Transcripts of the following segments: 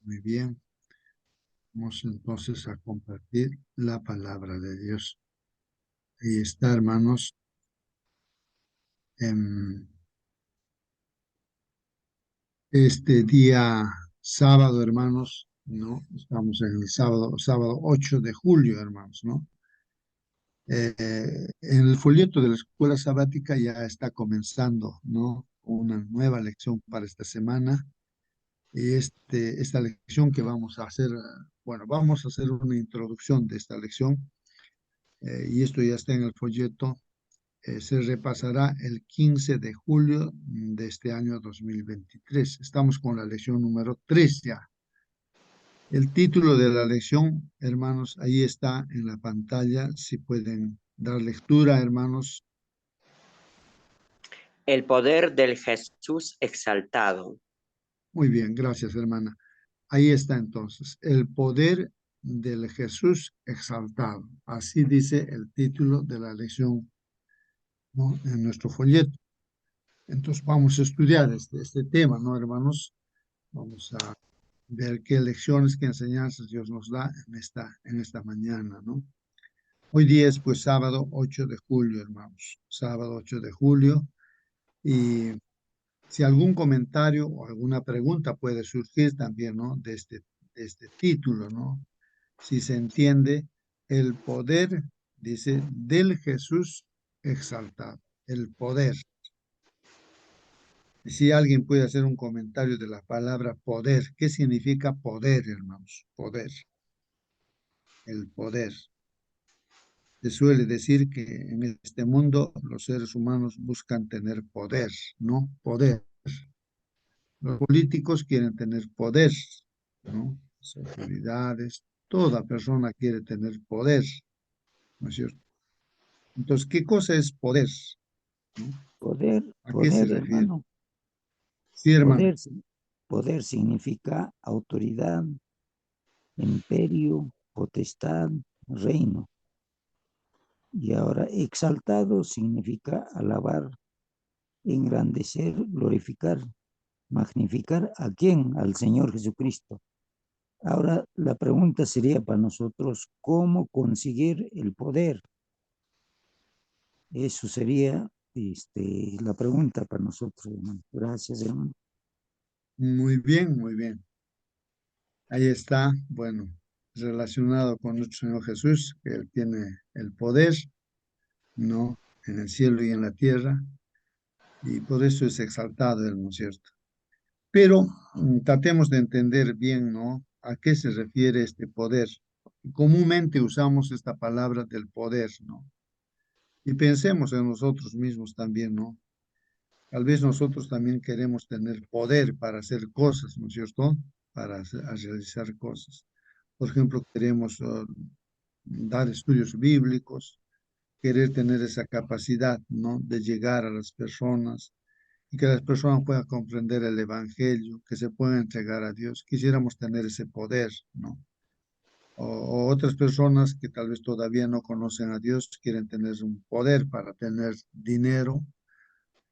Muy bien, vamos entonces a compartir la palabra de Dios. Ahí está, hermanos, en este día sábado, hermanos, ¿no? Estamos en el sábado 8 de julio, hermanos, ¿no? En el folleto de la escuela sabática ya está comenzando, ¿no? Una nueva lección para esta semana. Y esta lección que vamos a hacer, bueno, vamos a hacer una introducción de esta lección, y esto ya está en el folleto. Se repasará el 15 de julio de este año 2023. Estamos con la lección número 3 ya. El título de la lección, hermanos, ahí está en la pantalla. Si pueden dar lectura, hermanos. El poder del Jesús exaltado. Muy bien, gracias, hermana. Ahí está entonces, el poder del Jesús exaltado. Así dice el título de la lección, ¿no? En nuestro folleto. Entonces vamos a estudiar este tema, ¿no, hermanos? Vamos a ver qué lecciones, qué enseñanzas Dios nos da en esta mañana, ¿no? Hoy día es pues sábado 8 de julio, hermanos. Sábado 8 de julio. Y si algún comentario o alguna pregunta puede surgir también, ¿no? De este título, ¿no? Si se entiende el poder, dice, del Jesús exaltado. El poder. Si alguien puede hacer un comentario de la palabra poder, ¿qué significa poder, hermanos? Poder, el poder. Se suele decir que en este mundo los seres humanos buscan tener poder, ¿no? Poder. Los políticos quieren tener poder, ¿no? Las autoridades, toda persona quiere tener poder, ¿no es cierto? Entonces, ¿qué cosa es poder? ¿No? Poder, ¿A qué se poder, refiere? hermano. Sí, hermano. Poder, poder significa autoridad, imperio, potestad, reino. Y ahora exaltado significa alabar, engrandecer, glorificar, magnificar. ¿A quién? Al Señor Jesucristo. Ahora la pregunta sería para nosotros, ¿cómo conseguir el poder? Eso sería la pregunta para nosotros, hermano. Gracias, hermano. Muy bien, muy bien. Ahí está, bueno, relacionado con nuestro Señor Jesús, que Él tiene el poder, ¿no? En el cielo y en la tierra, y por eso es exaltado Él, ¿no es cierto? Pero tratemos de entender bien, ¿no? ¿A qué se refiere este poder? Comúnmente usamos esta palabra del poder, ¿no? Y pensemos en nosotros mismos también, ¿no? Tal vez nosotros también queremos tener poder para hacer cosas, ¿no es cierto? A realizar cosas. Por ejemplo, queremos dar estudios bíblicos, querer tener esa capacidad, ¿no? De llegar a las personas y que las personas puedan comprender el Evangelio, que se puedan entregar a Dios. Quisiéramos tener ese poder, ¿no? O otras personas que tal vez todavía no conocen a Dios quieren tener un poder para tener dinero.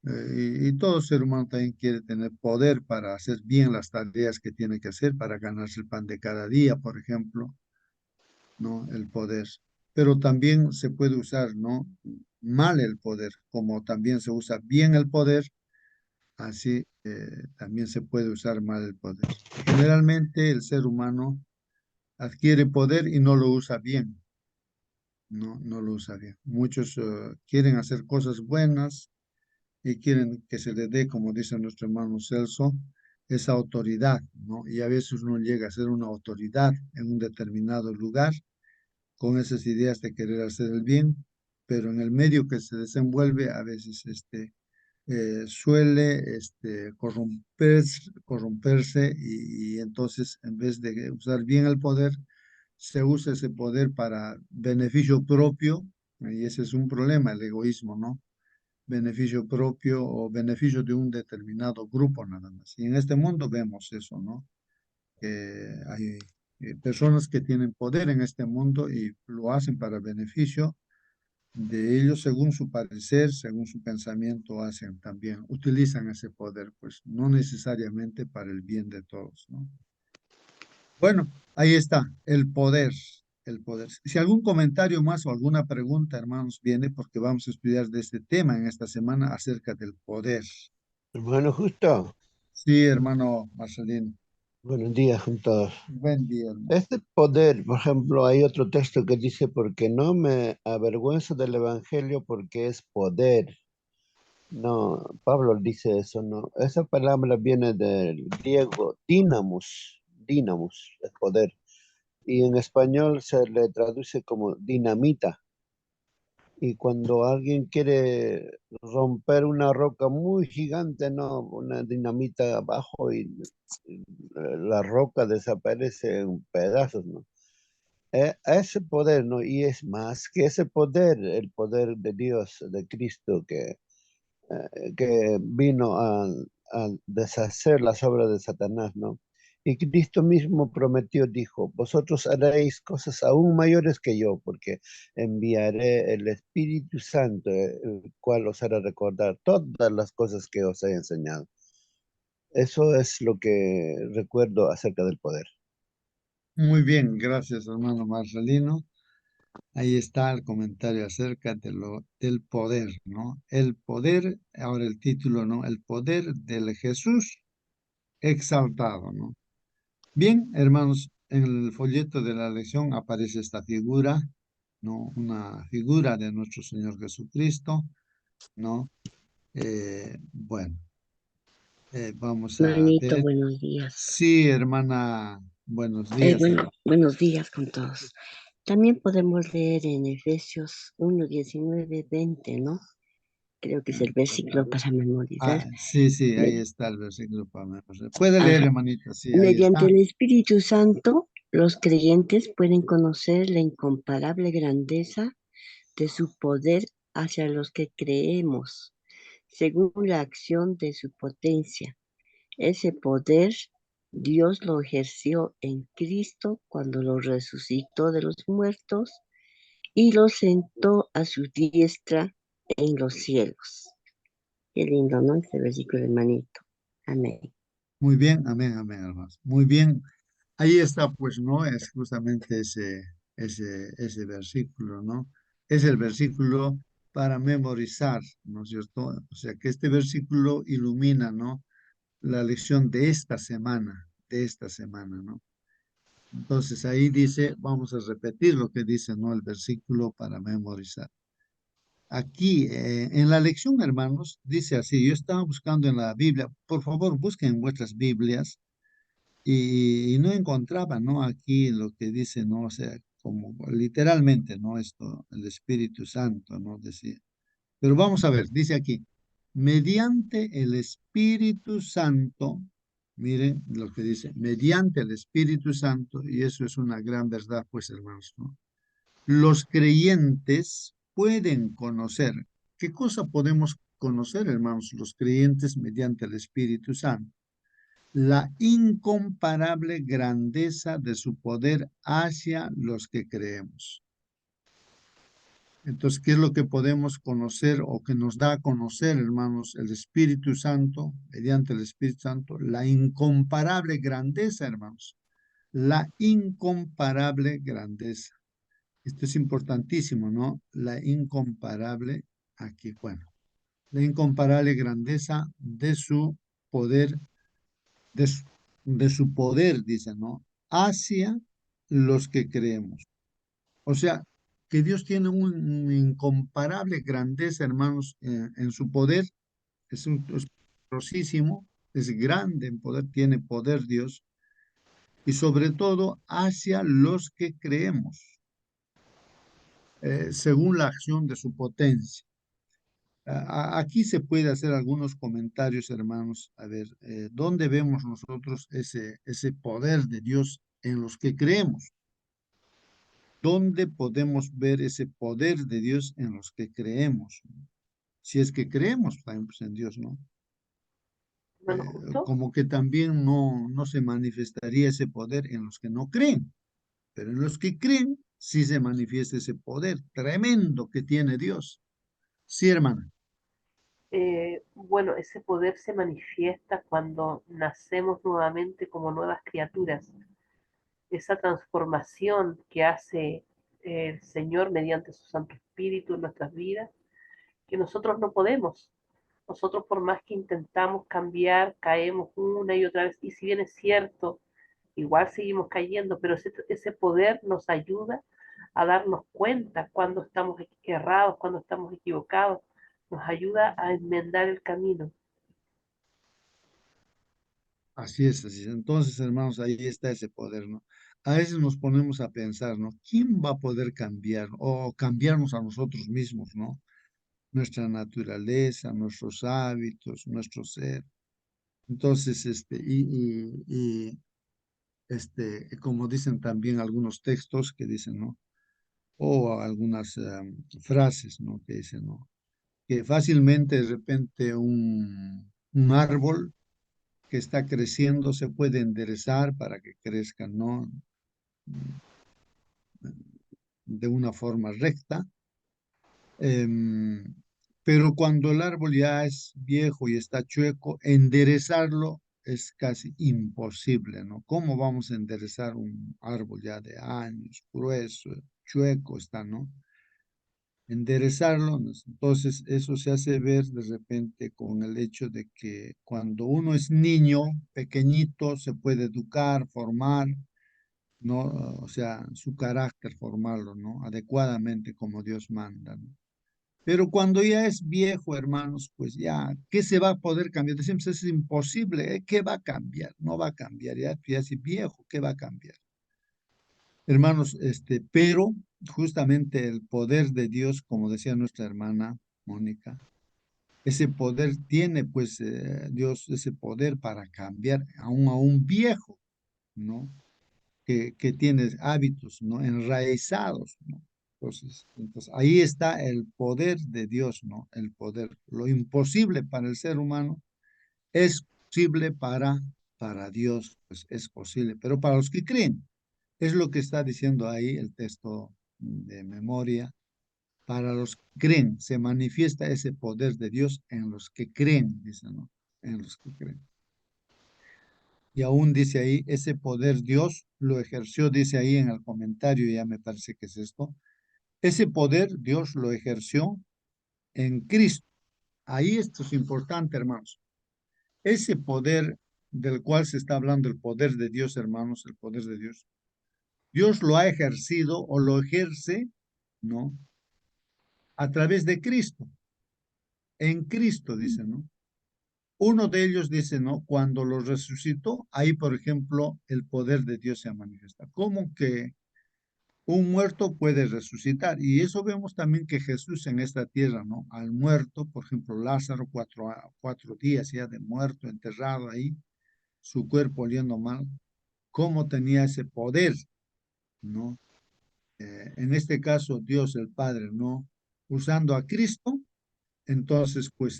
Y todo ser humano también quiere tener poder para hacer bien las tareas que tiene que hacer, para ganarse el pan de cada día, por ejemplo, ¿no? El poder. Pero también se puede usar, ¿no? Mal el poder, como también se usa bien el poder, así también se puede usar mal el poder. Generalmente el ser humano adquiere poder y no lo usa bien, ¿no? No lo usa bien. Muchos quieren hacer cosas buenas y quieren que se le dé, como dice nuestro hermano Celso, esa autoridad, ¿no? Y a veces uno llega a ser una autoridad en un determinado lugar con esas ideas de querer hacer el bien, pero en el medio que se desenvuelve a veces suele corromperse y entonces en vez de usar bien el poder, se usa ese poder para beneficio propio, y ese es un problema, el egoísmo, ¿no? Beneficio propio o beneficio de un determinado grupo nada más. Y en este mundo vemos eso, ¿no? Que hay personas que tienen poder en este mundo y lo hacen para beneficio de ellos según su parecer, según su pensamiento, hacen también, utilizan ese poder, pues no necesariamente para el bien de todos, ¿no? Bueno, ahí está, el poder, el poder. Si algún comentario más o alguna pregunta, hermanos, viene porque vamos a estudiar de este tema en esta semana acerca del poder. Hermano Justo, Sí, hermano Marcelino. buenos días con todos. Buen día, hermano. Este poder, por ejemplo, hay otro texto que dice, porque no me avergüenzo del evangelio porque es poder. No, Pablo dice eso, no. Esa palabra viene del griego dinamus, es poder. Y en español se le traduce como dinamita. Y cuando alguien quiere romper una roca muy gigante, no, una dinamita abajo y la roca desaparece en pedazos, ¿no? Ese poder, ¿no? Y es más que ese poder, el poder de Dios, de Cristo, que vino a deshacer las obras de Satanás, ¿no? Y Cristo mismo prometió, dijo, vosotros haréis cosas aún mayores que yo, porque enviaré el Espíritu Santo, el cual os hará recordar todas las cosas que os he enseñado. Eso es lo que recuerdo acerca del poder. Muy bien, gracias, hermano Marcelino. Ahí está el comentario acerca del poder, ¿no? El poder, ahora el título, ¿no? El poder del Jesús exaltado, ¿no? Bien, hermanos, en el folleto de la lección aparece esta figura, ¿no? Una figura de nuestro Señor Jesucristo, ¿no? Bueno, vamos a Manito, ver. buenos días. Sí, hermana, buenos días, hermano. Buenos días con todos. También podemos leer en Efesios 1, 19, 20, ¿no? Creo que es el versículo para memorizar. Sí, sí, ahí Me- está el versículo para memorizar. Puede leer, Ajá. hermanita, sí, ahí Mediante está. el Espíritu Santo, los creyentes pueden conocer la incomparable grandeza de su poder hacia los que creemos, según la acción de su potencia. Ese poder Dios lo ejerció en Cristo cuando lo resucitó de los muertos y lo sentó a su diestra en los cielos. Qué lindo, ¿no? Este versículo, hermanito. Amén. Muy bien, amén, amén, hermanos. Muy bien. Ahí está, pues, ¿no? Es justamente ese versículo, ¿no? Es el versículo para memorizar, ¿no es cierto? O sea, que este versículo ilumina, ¿no? La lección de esta semana, ¿no? Entonces ahí dice, vamos a repetir lo que dice, ¿no? El versículo para memorizar. Aquí, en la lección, hermanos, dice así, yo estaba buscando en la Biblia, por favor, busquen en vuestras Biblias y no encontraba, ¿no? Aquí lo que dice, ¿no? O sea, como literalmente, ¿no? Esto, el Espíritu Santo, ¿no? Decía. Pero vamos a ver, dice aquí, mediante el Espíritu Santo, miren lo que dice, mediante el Espíritu Santo, y eso es una gran verdad, pues, hermanos, ¿no? Los creyentes pueden conocer. ¿Qué cosa podemos conocer, hermanos, los creyentes mediante el Espíritu Santo? La incomparable grandeza de su poder hacia los que creemos. Entonces, ¿qué es lo que podemos conocer o que nos da a conocer, hermanos, el Espíritu Santo, mediante el Espíritu Santo? La incomparable grandeza, hermanos. La incomparable grandeza. Esto es importantísimo, ¿no? La incomparable, aquí, bueno, la incomparable grandeza de su poder, de su, de su poder, dice, ¿no? Hacia los que creemos. O sea, que Dios tiene una incomparable grandeza, hermanos, en su poder. Es poderosísimo, es grande en poder, tiene poder Dios, y sobre todo hacia los que creemos, según la acción de su potencia. Aquí se puede hacer algunos comentarios, hermanos. A ver, ¿dónde vemos nosotros ese poder de Dios en los que creemos? ¿Dónde podemos ver ese poder de Dios en los que creemos? Si es que creemos también, pues, en Dios, ¿no? Hermano Justo, Como que también no se manifestaría ese poder en los que no creen, pero en los que creen sí se manifiesta ese poder tremendo que tiene Dios. Sí, hermana. bueno, ese poder se manifiesta cuando nacemos nuevamente como nuevas criaturas. esa transformación que hace el Señor mediante su Santo Espíritu en nuestras vidas, que nosotros no podemos. Nosotros por más que intentamos cambiar, caemos una y otra vez. Y si bien es cierto, igual seguimos cayendo, pero ese poder nos ayuda a darnos cuenta cuando estamos errados, cuando estamos equivocados, nos ayuda a enmendar el camino. Así es, así es. Entonces, hermanos, ahí está ese poder, ¿no? A veces nos ponemos a pensar, ¿no? ¿Quién va a poder cambiar o cambiarnos a nosotros mismos, ¿no? Nuestra naturaleza, nuestros hábitos, nuestro ser. Entonces, como dicen también algunos textos que dicen, ¿no? O algunas frases, ¿no? Que dicen, ¿no? Que fácilmente de repente un árbol que está creciendo se puede enderezar para que crezca, ¿no? De una forma recta. Em, pero cuando el árbol ya es viejo y está chueco, enderezarlo es casi imposible, ¿no? ¿Cómo vamos a enderezar un árbol ya de años, grueso, chueco está, ¿no? Enderezarlo, ¿no? Entonces eso se hace ver de repente con el hecho de que cuando uno es niño, pequeñito, se puede educar, formar, ¿no? O sea, su carácter formarlo, ¿no? Adecuadamente como Dios manda, ¿no? Pero cuando ya es viejo, hermanos, pues ya, ¿qué se va a poder cambiar? Decimos, es imposible, ¿eh? ¿Qué va a cambiar? No va a cambiar, ya es viejo, ¿qué va a cambiar? Hermanos, pero justamente el poder de Dios, como decía nuestra hermana Mónica, ese poder tiene, pues, Dios, ese poder para cambiar aún a un viejo, ¿no? Que tiene hábitos, ¿no? Enraizados, ¿no? Entonces, ahí está el poder de Dios, ¿no? El poder. Lo imposible para el ser humano es posible para Dios, pues es posible. Pero para los que creen, es lo que está diciendo ahí el texto de memoria. Para los que creen, se manifiesta ese poder de Dios en los que creen, dice, ¿no? En los que creen. Y aún dice ahí, ese poder Dios lo ejerció, dice ahí en el comentario, ya me parece que es esto, ese poder Dios lo ejerció en Cristo. Ahí esto es importante, hermanos. Ese poder del cual se está hablando, el poder de Dios, hermanos, el poder de Dios, Dios lo ha ejercido o lo ejerce, ¿no? A través de Cristo. En Cristo, dice, ¿no? Uno de ellos dice, ¿no? Cuando lo resucitó, ahí, por ejemplo, el poder de Dios se manifiesta. ¿Cómo que un muerto puede resucitar? Y eso vemos también que Jesús en esta tierra, ¿no? Al muerto, por ejemplo, Lázaro, 4 días ya de muerto, enterrado ahí, su cuerpo oliendo mal, ¿cómo tenía ese poder, ¿no? En este caso, Dios el Padre, ¿no? Usando a Cristo, entonces, pues,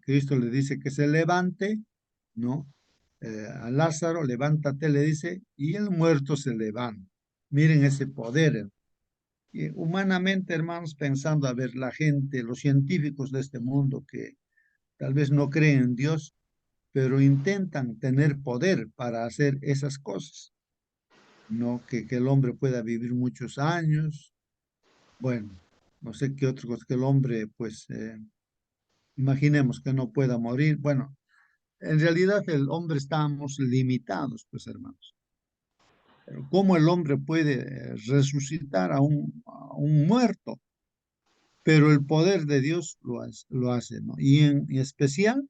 Cristo le dice que se levante, ¿no? A Lázaro, levántate, le dice, y el muerto se levanta. Miren ese poder. Y humanamente, hermanos, pensando, a ver, la gente, los científicos de este mundo que tal vez no creen en Dios, pero intentan tener poder para hacer esas cosas, ¿no? Que el hombre pueda vivir muchos años. Bueno, no sé qué otra cosa, que el hombre, pues, imaginemos que no pueda morir. Bueno, en realidad el hombre estamos limitados, pues, hermanos. Pero ¿cómo el hombre puede resucitar a un muerto? Pero el poder de Dios lo hace, ¿no? Y en especial,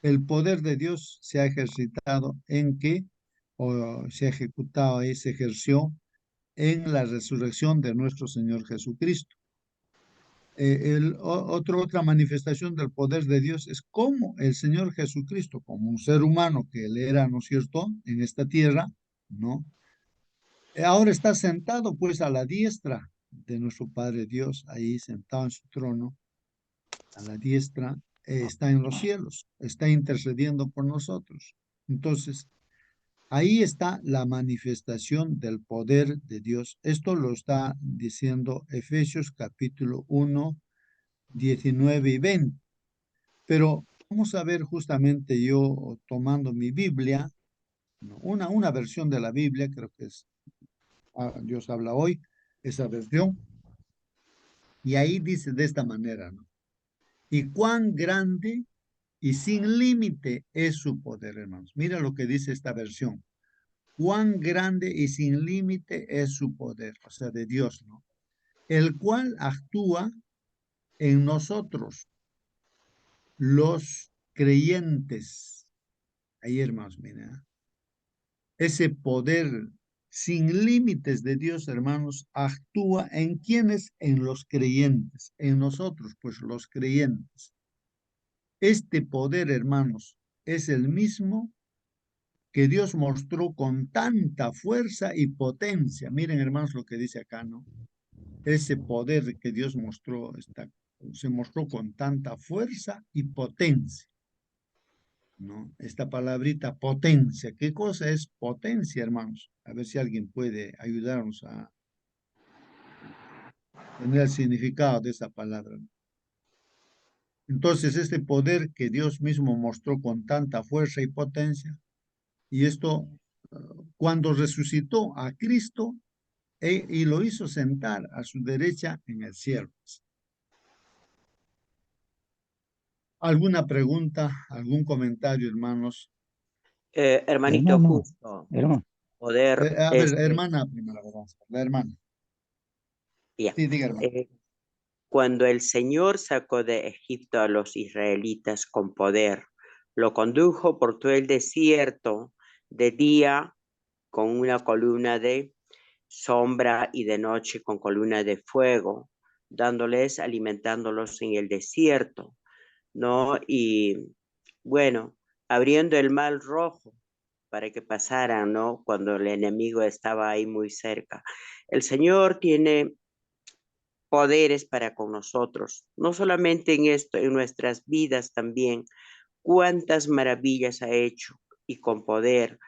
el poder de Dios se ha ejercitado en que, o se ha ejecutado y se ejerció en la resurrección de nuestro Señor Jesucristo. Otra manifestación del poder de Dios es cómo el Señor Jesucristo, como un ser humano que él era, ¿no es cierto?, en esta tierra, ¿no? Ahora está sentado pues a la diestra de nuestro Padre Dios, ahí sentado en su trono, a la diestra, está en los cielos, está intercediendo por nosotros. Entonces, ahí está la manifestación del poder de Dios. Esto lo está diciendo Efesios capítulo 1, 19 y 20. Pero vamos a ver justamente yo tomando mi Biblia, ¿no? Una versión de la Biblia, creo que es Dios habla hoy, esa versión, y ahí dice de esta manera, ¿no? Y cuán grande y sin límite es su poder, hermanos. Mira lo que dice esta versión. Cuán grande y sin límite es su poder, o sea, de Dios, ¿no? El cual actúa en nosotros, los creyentes. Ahí, hermanos, mira, ese poder sin límites de Dios, hermanos, actúa en quienes, en los creyentes, en nosotros, pues los creyentes. Este poder, hermanos, es el mismo que Dios mostró con tanta fuerza y potencia. Miren, hermanos, lo que dice acá, ¿no? Ese poder que Dios mostró, se mostró con tanta fuerza y potencia, ¿no? Esta palabrita potencia, ¿qué cosa es potencia, hermanos? A ver si alguien puede ayudarnos a tener el significado de esa palabra. Entonces, este poder que Dios mismo mostró con tanta fuerza y potencia, y esto cuando resucitó a Cristo y lo hizo sentar a su derecha en el cielo. ¿Alguna pregunta, algún comentario, hermanos? Hermanito, Hermano, justo, hermano, poder, A ver, hermana, primero, la hermana. ya. Sí, diga, hermano. Cuando el Señor sacó de Egipto a los israelitas con poder, lo condujo por todo el desierto de día con una columna de sombra y de noche con columna de fuego, dándoles, alimentándolos en el desierto, ¿no? Y bueno, abriendo el mar rojo para que pasaran, ¿no? Cuando el enemigo estaba ahí muy cerca. El Señor tiene poderes para con nosotros, no solamente en esto, en nuestras vidas también. Cuántas maravillas ha hecho y con poder.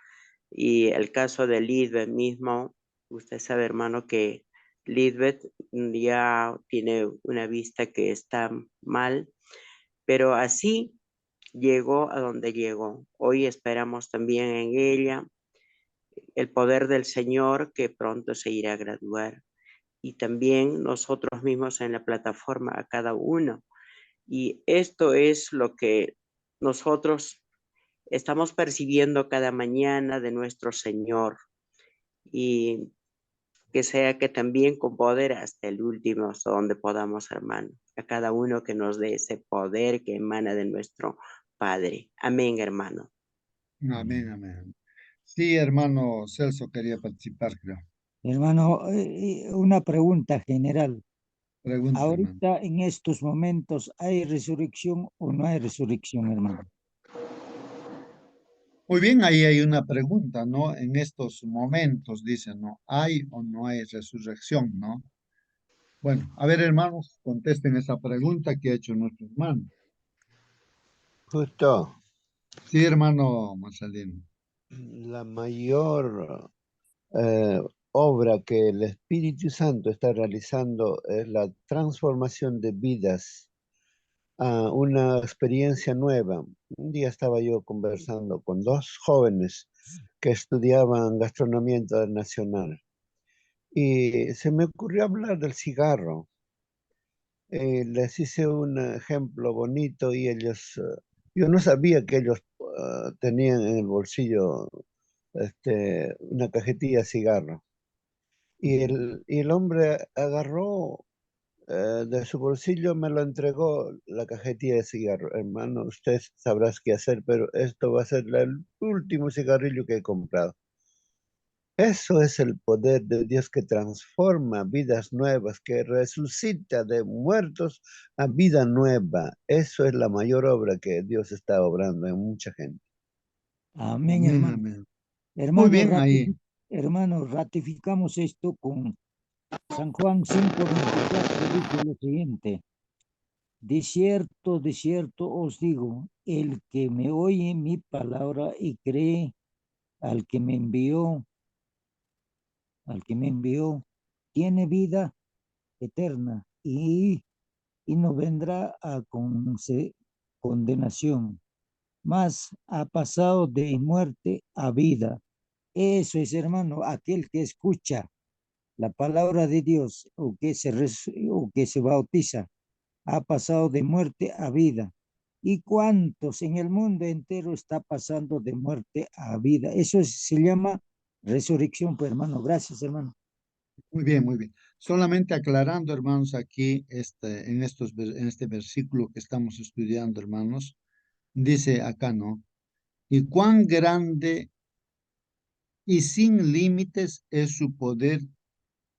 Y el caso de Lisbeth mismo, usted sabe, hermano, que Lisbeth ya tiene una vista que está mal, pero así llegó a donde llegó. Hoy esperamos también en ella el poder del Señor que pronto se irá a graduar. Y también nosotros mismos en la plataforma a cada uno. Y esto es lo que nosotros estamos percibiendo cada mañana de nuestro Señor. Y que sea que también con poder hasta el último, hasta donde podamos, hermano. A cada uno que nos dé ese poder que emana de nuestro Padre. Amén, hermano. Amén, amén. Sí, hermano Celso quería participar, creo. hermano, una pregunta general. Pregunta, hermano. Ahorita, en estos momentos, ¿hay resurrección o no hay resurrección, hermano? Muy bien, ahí hay una pregunta, ¿no? En estos momentos, dicen, ¿no? ¿Hay o no hay resurrección, no? Bueno, a ver, hermanos, contesten esa pregunta que ha hecho nuestro hermano. Justo, Sí, hermano Marcelino. la mayor obra que el Espíritu Santo está realizando es la transformación de vidas a una experiencia nueva. Un día estaba yo conversando con dos jóvenes que estudiaban gastronomía internacional y se me ocurrió hablar del cigarro. Les hice un ejemplo bonito y ellos, yo no sabía que ellos tenían en el bolsillo una cajetilla de cigarro. Y el hombre agarró de su bolsillo, me lo entregó la cajetilla de cigarro. Hermano, usted sabrás qué hacer, pero esto va a ser el último cigarrillo que he comprado. Eso es el poder de Dios que transforma vidas nuevas, que resucita de muertos a vida nueva. Eso es la mayor obra que Dios está obrando en mucha gente. Amén, Amén, hermano. amén. Muy Hermano, bien, ahí. hermano, ratificamos esto con San Juan 5:24, dice lo siguiente. De cierto os digo, el que me oye mi palabra y cree al que me envió, tiene vida eterna y no vendrá a condenación, mas ha pasado de muerte a vida. Eso es, hermano, aquel que escucha la palabra de Dios o que se bautiza, ha pasado de muerte a vida. ¿Y cuántos en el mundo entero está pasando de muerte a vida? Se llama resurrección, pues, hermano. Gracias, hermano. Muy bien, muy bien. Solamente aclarando, hermanos, aquí en este versículo que estamos estudiando, hermanos, dice acá, ¿no? Y cuán grande y sin límites es su poder,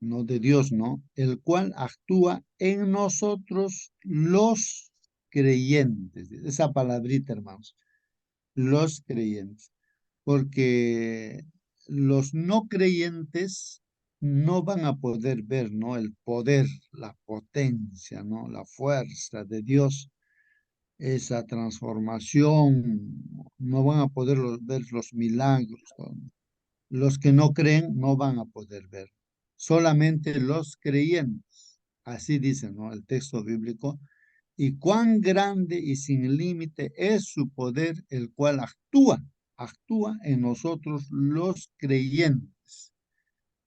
no de Dios, ¿no? El cual actúa en nosotros los creyentes. Esa palabrita, hermanos, los creyentes. Porque los no creyentes no van a poder ver, ¿no? El poder, la potencia, ¿no? La fuerza de Dios, esa transformación, no van a poder ver los milagros, ¿no? Los que no creen no van a poder ver, solamente los creyentes. Así dice, ¿no? El texto bíblico. Y cuán grande y sin límite es su poder, el cual actúa en nosotros los creyentes.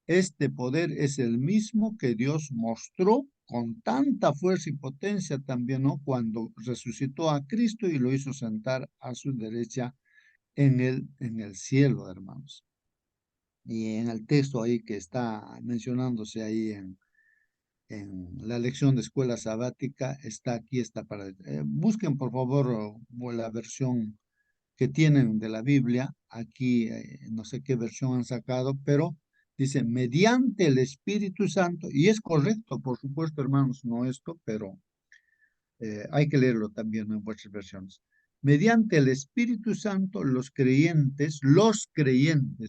Este poder es el mismo que Dios mostró con tanta fuerza y potencia también, ¿no? Cuando resucitó a Cristo y lo hizo sentar a su derecha en el cielo, hermanos. Y en el texto ahí que está mencionándose ahí en la lección de escuela sabática, está aquí, está para... busquen por favor la versión que tienen de la Biblia. Aquí no sé qué versión han sacado, pero dice, mediante el Espíritu Santo, y es correcto, por supuesto, hermanos, no esto, pero hay que leerlo también en vuestras versiones. Mediante el Espíritu Santo, los creyentes,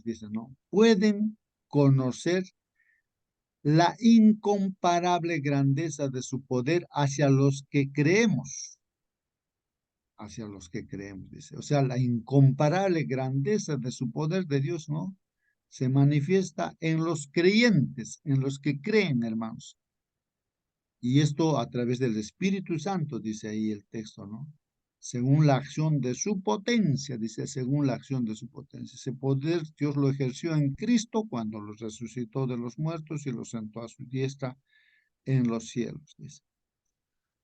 dice, ¿no? Pueden conocer la incomparable grandeza de su poder hacia los que creemos, dice. O sea, la incomparable grandeza de su poder de Dios, ¿no? Se manifiesta en los creyentes, en los que creen, hermanos. Y esto a través del Espíritu Santo, dice ahí el texto, ¿no? Según la acción de su potencia, dice, según la acción de su potencia. Ese poder Dios lo ejerció en Cristo cuando los resucitó de los muertos y los sentó a su diestra en los cielos, dice.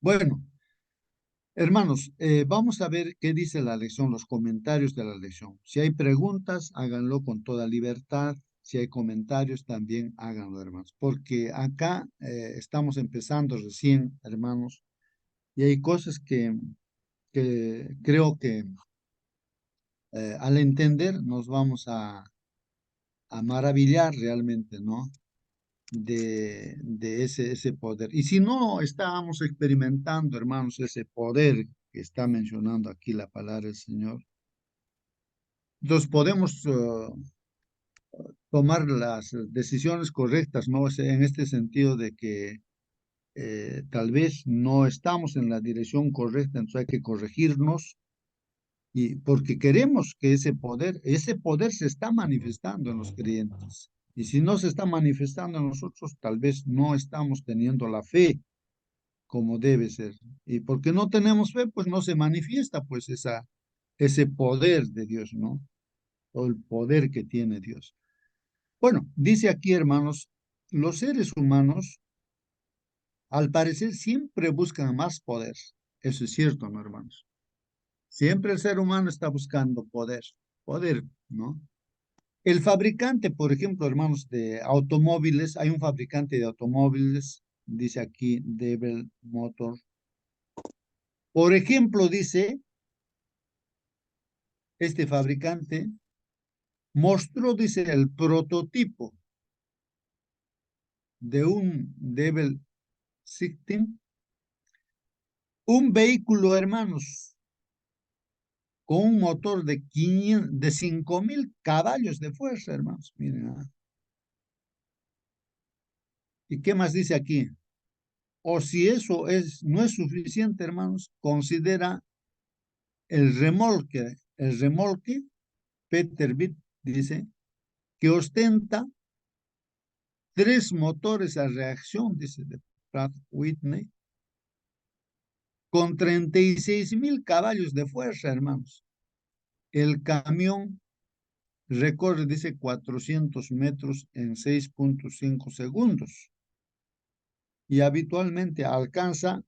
Bueno, hermanos, vamos a ver qué dice la lección, los comentarios de la lección. Si hay preguntas, háganlo con toda libertad. Si hay comentarios, también háganlo, hermanos. Porque acá estamos empezando recién, hermanos, y hay cosas que creo que al entender nos vamos a maravillar realmente, ¿no? De ese poder. Y si no estábamos experimentando, hermanos, ese poder que está mencionando aquí la palabra del Señor, entonces podemos tomar las decisiones correctas, ¿no? En este sentido de que tal vez no estamos en la dirección correcta, entonces hay que corregirnos y porque queremos que ese poder se está manifestando en los creyentes. Y si no se está manifestando en nosotros, tal vez no estamos teniendo la fe como debe ser. Y porque no tenemos fe, pues no se manifiesta pues ese poder de Dios, ¿no? O el poder que tiene Dios. Bueno, dice aquí, hermanos, los seres humanos, al parecer, siempre buscan más poder. Eso es cierto, ¿no, hermanos? Siempre el ser humano está buscando poder, ¿no? El fabricante, por ejemplo, hermanos, de automóviles, hay un fabricante de automóviles, dice aquí Devil Motor. Por ejemplo, dice, este fabricante mostró, dice, el prototipo de un Devil 16, un vehículo, hermanos, con un motor de 5.000 caballos de fuerza, hermanos. Miren, ¿y qué más dice aquí? O si eso no es suficiente, hermanos, considera el remolque, Peterbilt dice, que ostenta 3 motores a reacción, dice de Pratt Whitney, con 36.000 caballos de fuerza, hermanos. El camión recorre, dice, 400 metros en 6.5 segundos y habitualmente alcanza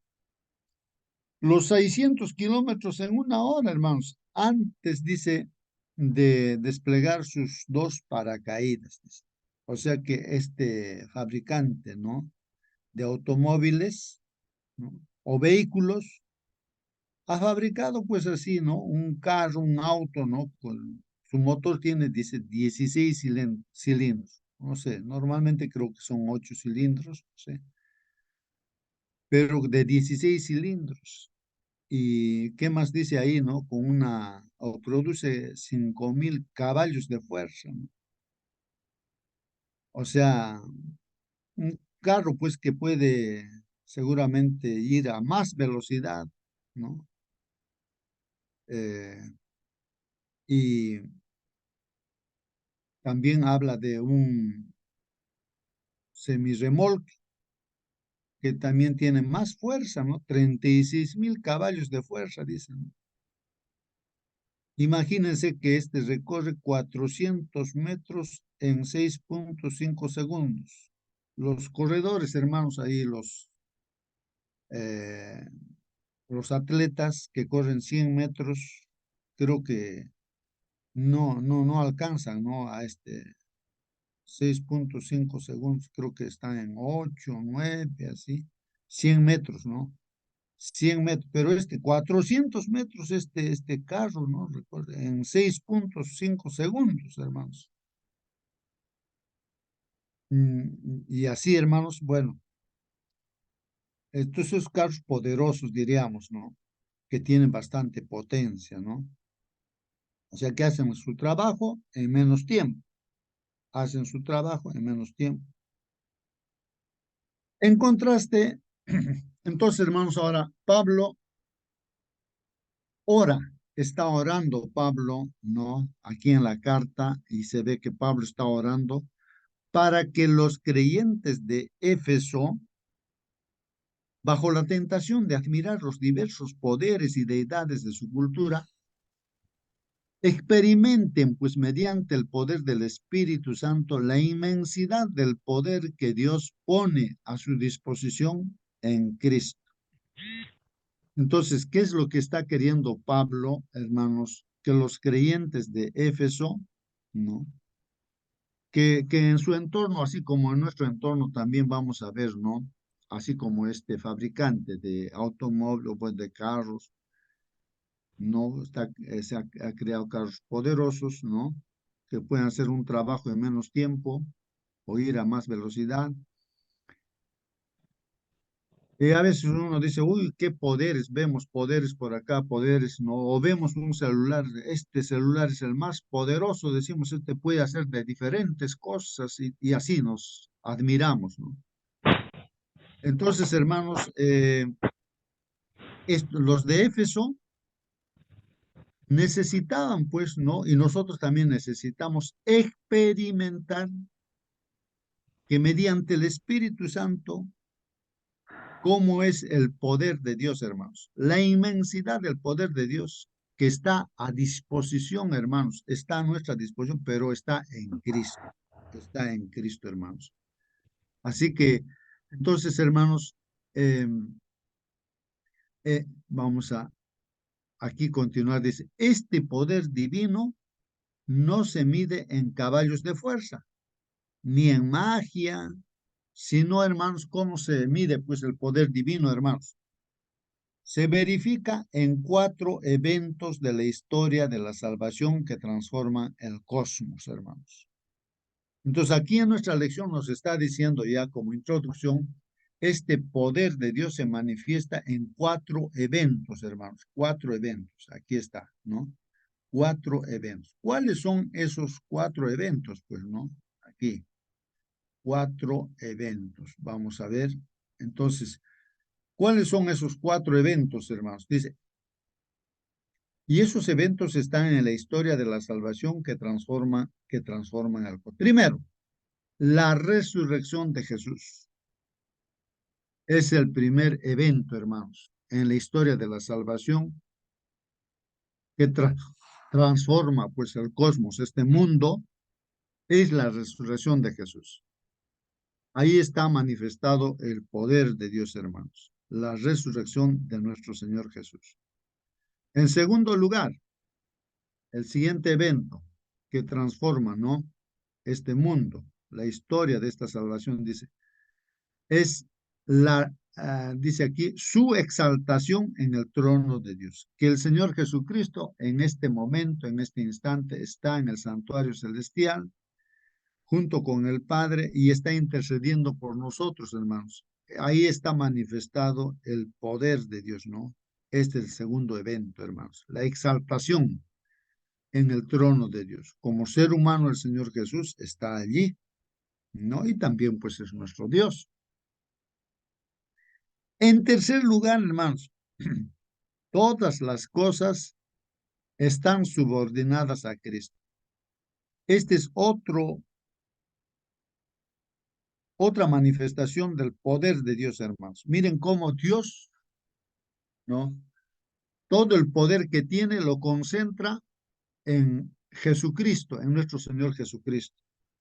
los 600 kilómetros en una hora, hermanos, antes, dice, de desplegar sus dos paracaídas, dice. O sea que este fabricante, ¿no?, de automóviles, ¿no?, o vehículos, ha fabricado pues así, ¿no?, un carro, un auto, ¿no?, con su motor tiene, dice, 16 cilindros. No sé, normalmente creo que son 8 cilindros, no sé, pero de 16 cilindros. ¿Y qué más dice ahí, no? Con o produce 5.000 caballos de fuerza, ¿no? O sea, un carro pues que puede seguramente ir a más velocidad, ¿no? Eh, y también habla de un semirremolque que también tiene más fuerza, ¿no? 36.000 caballos de fuerza, dicen. Imagínense que este recorre 400 metros en 6.5 segundos. Los corredores, hermanos, ahí eh, los atletas que corren 100 metros, creo que no alcanzan, ¿no?, a este 6.5 segundos, creo que están en 8, 9, así, 100 metros, ¿no? 100 metros, pero 400 metros, este carro, ¿no? Recuerde, en 6.5 segundos, hermanos. Y así, hermanos, bueno, estos son carros poderosos, diríamos, ¿no? Que tienen bastante potencia, ¿no? O sea, que hacen su trabajo en menos tiempo. Hacen su trabajo en menos tiempo. En contraste, entonces, hermanos, ahora Pablo ora, está orando Pablo, ¿no? Aquí en la carta, y se ve que Pablo está orando para que los creyentes de Éfeso, bajo la tentación de admirar los diversos poderes y deidades de su cultura, experimenten, pues, mediante el poder del Espíritu Santo, la inmensidad del poder que Dios pone a su disposición en Cristo. Entonces, ¿qué es lo que está queriendo Pablo, hermanos? Que los creyentes de Éfeso, ¿no?, que en su entorno, así como en nuestro entorno, también vamos a ver, ¿no? Así como este fabricante de automóviles, pues de carros, ¿no? Ha creado carros poderosos, ¿no? Que pueden hacer un trabajo en menos tiempo o ir a más velocidad. Y a veces uno dice, uy, qué poderes, vemos poderes por acá, poderes, ¿no? O vemos un celular, este celular es el más poderoso, decimos, este puede hacer de diferentes cosas y así nos admiramos, ¿no? Entonces, hermanos, los de Éfeso necesitaban, pues, ¿no? Y nosotros también necesitamos experimentar que mediante el Espíritu Santo, cómo es el poder de Dios, hermanos. La inmensidad del poder de Dios que está a disposición, hermanos, está a nuestra disposición, pero está en Cristo. Está en Cristo, hermanos. Así que, entonces, hermanos, eh, vamos a aquí continuar. Dice, este poder divino no se mide en caballos de fuerza, ni en magia, sino, hermanos, ¿cómo se mide? Pues el poder divino, hermanos. Se verifica en 4 eventos de la historia de la salvación que transforman el cosmos, hermanos. Entonces, aquí en nuestra lección nos está diciendo ya como introducción, este poder de Dios se manifiesta en 4 eventos, hermanos. 4 eventos, aquí está, ¿no? 4 eventos. ¿Cuáles son esos 4 eventos? Pues, ¿no? Aquí, 4 eventos. Vamos a ver. Entonces, ¿cuáles son esos 4 eventos, hermanos? Dice, y esos eventos están en la historia de la salvación que transforman al cuerpo. Primero, la resurrección de Jesús. Es el primer evento, hermanos, en la historia de la salvación que, transforma pues el cosmos, este mundo, es la resurrección de Jesús. Ahí está manifestado el poder de Dios, hermanos, la resurrección de nuestro Señor Jesús. En segundo lugar, el siguiente evento que transforma, ¿no?, este mundo, la historia de esta salvación, es dice aquí, su exaltación en el trono de Dios. Que el Señor Jesucristo en este momento, en este instante, está en el santuario celestial junto con el Padre y está intercediendo por nosotros, hermanos. Ahí está manifestado el poder de Dios, ¿no? Este es el segundo evento, hermanos, la exaltación en el trono de Dios. Como ser humano, el Señor Jesús está allí, ¿no? Y también, pues, es nuestro Dios. En tercer lugar, hermanos, todas las cosas están subordinadas a Cristo. Este es otra manifestación del poder de Dios, hermanos. Miren cómo Dios, ¿no?, todo el poder que tiene lo concentra en Jesucristo, en nuestro Señor Jesucristo.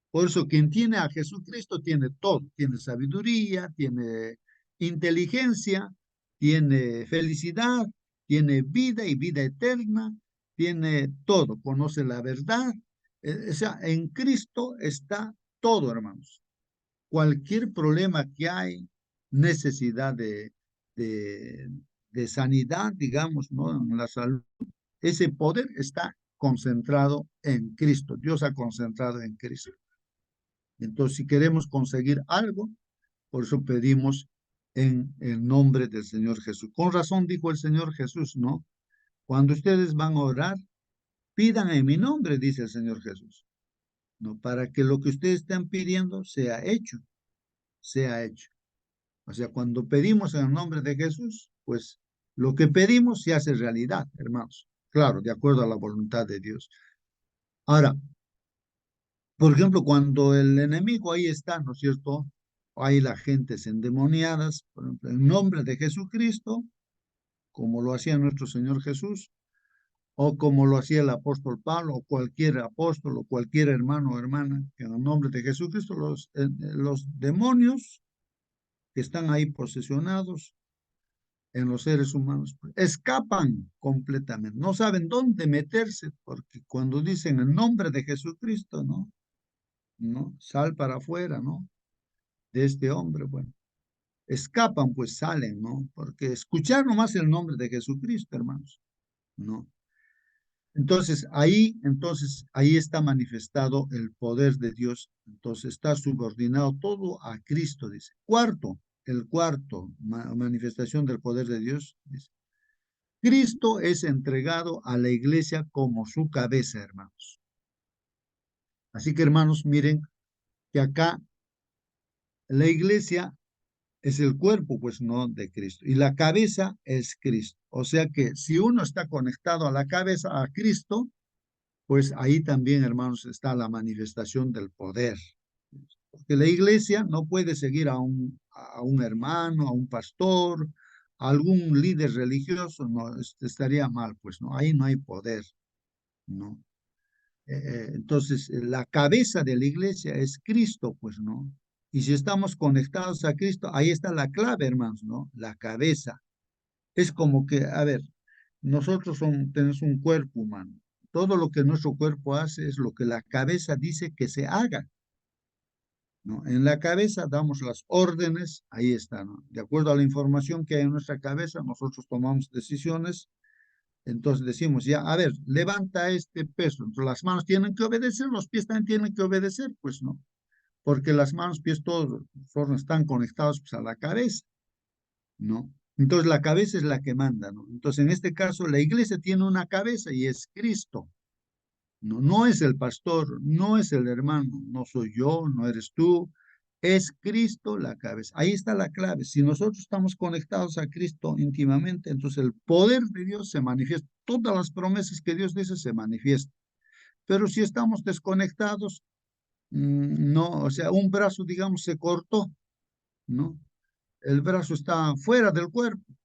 Por eso quien tiene a Jesucristo tiene todo, tiene sabiduría, tiene inteligencia, tiene felicidad, tiene vida y vida eterna, tiene todo, conoce la verdad. O sea, en Cristo está todo, hermanos. Cualquier problema que hay, necesidad de, de sanidad, digamos, ¿no?, en la salud, ese poder está concentrado en Cristo. Dios ha concentrado en Cristo. Entonces, si queremos conseguir algo, por eso pedimos en el nombre del Señor Jesús. Con razón dijo el Señor Jesús, ¿no? Cuando ustedes van a orar, pidan en mi nombre, dice el Señor Jesús, ¿no? Para que lo que ustedes están pidiendo sea hecho, sea hecho. O sea, cuando pedimos en el nombre de Jesús, pues lo que pedimos se hace realidad, hermanos. Claro, de acuerdo a la voluntad de Dios. Ahora, por ejemplo, cuando el enemigo ahí está, ¿no es cierto? Hay las gentes endemoniadas, por ejemplo, en nombre de Jesucristo, como lo hacía nuestro Señor Jesús, o como lo hacía el apóstol Pablo, o cualquier apóstol, o cualquier hermano o hermana, que en el nombre de Jesucristo, los demonios que están ahí posesionados en los seres humanos, pues, escapan completamente, no saben dónde meterse, porque cuando dicen el nombre de Jesucristo, ¿no? ¿No? Sal para afuera, ¿no? De este hombre, bueno, escapan, pues salen, ¿no? Porque escuchar nomás el nombre de Jesucristo, hermanos, ¿no? Entonces, ahí está manifestado el poder de Dios, entonces está subordinado todo a Cristo, dice. El cuarto manifestación del poder de Dios, dice, Cristo es entregado a la iglesia como su cabeza, hermanos. Así que, hermanos, miren que acá la iglesia es el cuerpo, pues no, de Cristo. Y la cabeza es Cristo. O sea que si uno está conectado a la cabeza, a Cristo, pues ahí también, hermanos, está la manifestación del poder. Porque la iglesia no puede seguir a un hermano, a un pastor, a algún líder religioso, no, estaría mal, pues no, ahí no hay poder, ¿no? Entonces, la cabeza de la iglesia es Cristo, pues, ¿no? Y si estamos conectados a Cristo, ahí está la clave, hermanos, ¿no? La cabeza. Es como que, a ver, nosotros tenemos un cuerpo humano. Todo lo que nuestro cuerpo hace es lo que la cabeza dice que se haga, ¿no? En la cabeza damos las órdenes, ahí está, ¿no? De acuerdo a la información que hay en nuestra cabeza, nosotros tomamos decisiones. Entonces decimos, ya, a ver, levanta este peso. Entonces las manos tienen que obedecer, los pies también tienen que obedecer, pues no, porque las manos, pies, todos están conectados pues, a la cabeza, ¿no? Entonces la cabeza es la que manda, ¿no? Entonces en este caso la iglesia tiene una cabeza y es Cristo, ¿no? No es el pastor, no es el hermano, no soy yo, no eres tú, es Cristo la cabeza. Ahí está la clave. Si nosotros estamos conectados a Cristo íntimamente, entonces el poder de Dios se manifiesta. Todas las promesas que Dios dice se manifiestan. Pero si estamos desconectados, no, o sea, un brazo, digamos, se cortó, ¿no? El brazo está fuera del cuerpo,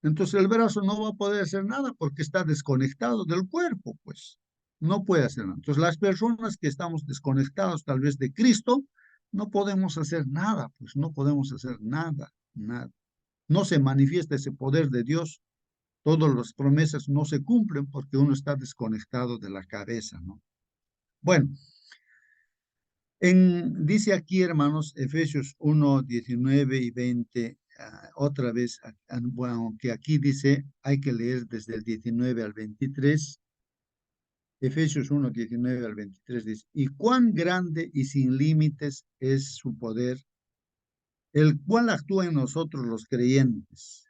Entonces el brazo no va a poder hacer nada porque está desconectado del cuerpo, pues no puede hacer nada. Entonces las personas que estamos desconectados tal vez de Cristo, no podemos hacer nada, pues no podemos hacer nada, nada. No se manifiesta ese poder de Dios, todas las promesas no se cumplen porque uno está desconectado de la cabeza, ¿no? Bueno, dice aquí, hermanos, Efesios 1, 19 y 20, otra vez, bueno, aunque aquí dice, hay que leer desde el 19 al 23. Efesios 1, 19 al 23 dice, y cuán grande y sin límites es su poder, el cual actúa en nosotros los creyentes.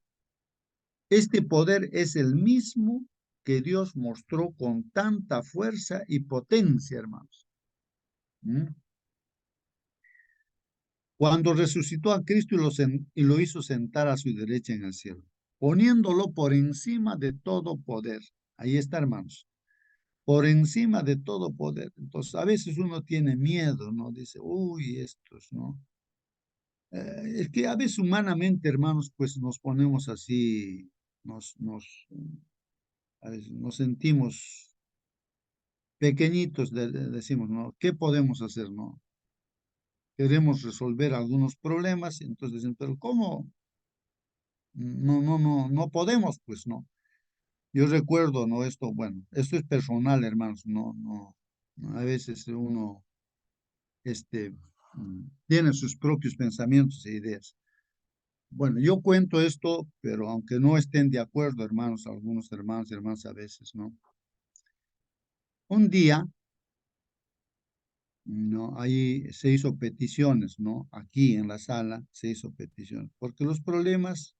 Este poder es el mismo que Dios mostró con tanta fuerza y potencia, hermanos. ¿Mm? Cuando resucitó a Cristo y lo hizo sentar a su derecha en el cielo, poniéndolo por encima de todo poder. Ahí está, hermanos, por encima de todo poder. Entonces, a veces uno tiene miedo, ¿no? Dice, uy, estos, ¿no? Es que a veces humanamente, hermanos, pues nos ponemos así, a veces nos sentimos pequeñitos, decimos, ¿no? ¿Qué podemos hacer, no? Queremos resolver algunos problemas, entonces dicen, pero ¿cómo? No podemos, pues no. Yo recuerdo, ¿no? Esto, bueno, esto es personal, hermanos, a veces uno, tiene sus propios pensamientos e ideas. Bueno, yo cuento esto, pero aunque no estén de acuerdo, hermanos, algunos hermanos y hermanas a veces, ¿no? Un día, ¿no? Ahí se hizo peticiones, ¿no? Aquí en la sala se hizo peticiones, porque los problemas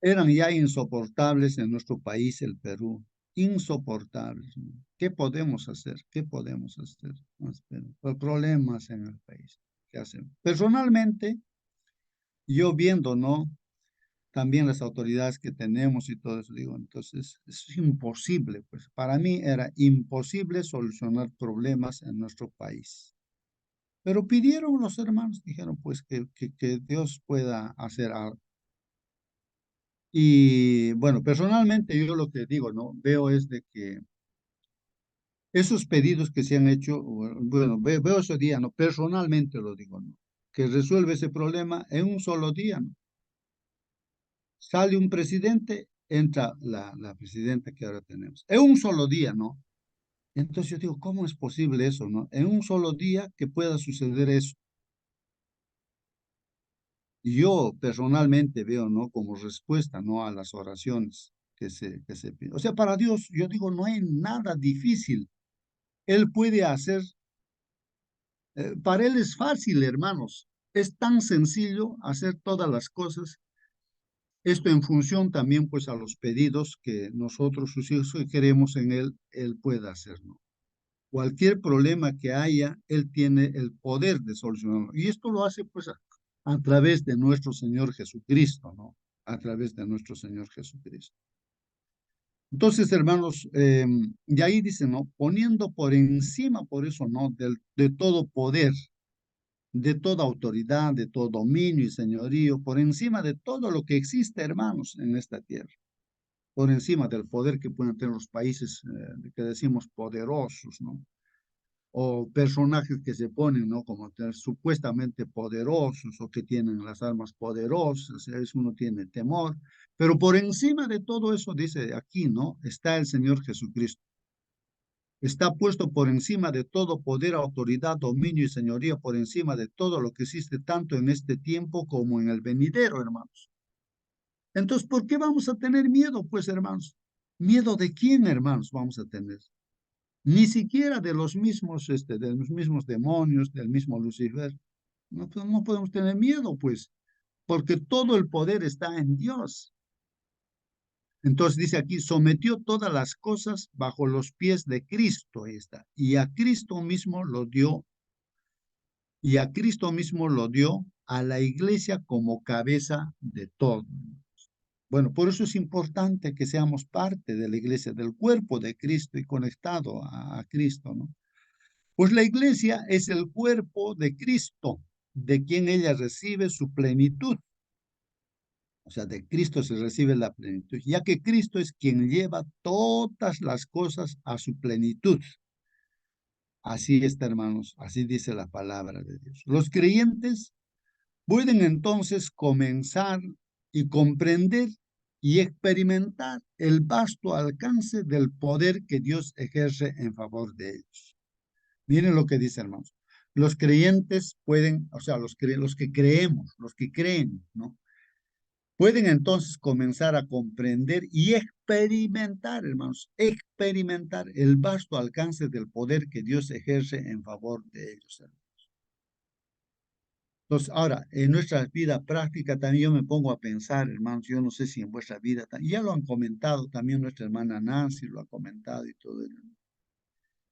eran ya insoportables en nuestro país, el Perú, insoportables, ¿no? ¿Qué podemos hacer? ¿Qué podemos hacer? No, espera, problemas en el país. ¿Qué hacemos? Personalmente, yo viendo, ¿no? También las autoridades que tenemos y todo eso, digo, entonces es imposible, pues para mí era imposible solucionar problemas en nuestro país. Pero pidieron los hermanos, dijeron pues que Dios pueda hacer algo. Y bueno, personalmente yo lo que digo, ¿no? Veo es de que esos pedidos que se han hecho, bueno, veo ese día, ¿no? Personalmente lo digo, ¿no? Que resuelve ese problema en un solo día, ¿no? Sale un presidente, entra la presidenta que ahora tenemos. En un solo día, ¿no? Entonces yo digo, ¿cómo es posible eso, no? En un solo día que pueda suceder eso. Y yo personalmente veo, ¿no? Como respuesta, ¿no? A las oraciones que se piden. O sea, para Dios, yo digo, no hay nada difícil. Él puede hacer, para Él es fácil, hermanos. Es tan sencillo hacer todas las cosas. Esto en función también, pues, a los pedidos que nosotros, sus hijos, que queremos en Él, Él pueda hacer, ¿no? Cualquier problema que haya, Él tiene el poder de solucionarlo. Y esto lo hace, pues, a través de nuestro Señor Jesucristo, ¿no? A través de nuestro Señor Jesucristo. Entonces, hermanos, y ahí dice, ¿no? Poniendo por encima, por eso, ¿no? De todo poder, de toda autoridad, de todo dominio y señorío, por encima de todo lo que existe, hermanos, en esta tierra, por encima del poder que pueden tener los países que decimos poderosos, ¿no? O personajes que se ponen, ¿no? Como supuestamente poderosos o que tienen las armas poderosas, eso uno tiene temor, pero por encima de todo eso, dice aquí, ¿no? Está el Señor Jesucristo. Está puesto por encima de todo poder, autoridad, dominio y señoría, por encima de todo lo que existe tanto en este tiempo como en el venidero, hermanos. Entonces, ¿por qué vamos a tener miedo, pues, hermanos? ¿Miedo de quién, hermanos, vamos a tener? Ni siquiera de los mismos demonios, del mismo Lucifer. No, pues, no podemos tener miedo, pues, porque todo el poder está en Dios. Entonces dice aquí, sometió todas las cosas bajo los pies de Cristo, ahí está, y a Cristo mismo lo dio, y a Cristo mismo lo dio a la iglesia como cabeza de todo. Bueno, por eso es importante que seamos parte de la iglesia, del cuerpo de Cristo y conectado a Cristo, ¿no? Pues la iglesia es el cuerpo de Cristo, de quien ella recibe su plenitud. O sea, de Cristo se recibe la plenitud, ya que Cristo es quien lleva todas las cosas a su plenitud. Así está, hermanos, así dice la palabra de Dios. Los creyentes pueden entonces comenzar y comprender y experimentar el vasto alcance del poder que Dios ejerce en favor de ellos. Miren lo que dice, hermanos. Los creyentes pueden, o sea, los que creemos, los que creen, ¿no? Pueden entonces comenzar a comprender y experimentar, hermanos, experimentar el vasto alcance del poder que Dios ejerce en favor de ellos, hermanos. Entonces, ahora, en nuestra vida práctica también yo me pongo a pensar, hermanos, yo no sé si en vuestra vida, ya lo han comentado, también nuestra hermana Nancy lo ha comentado y todo ello.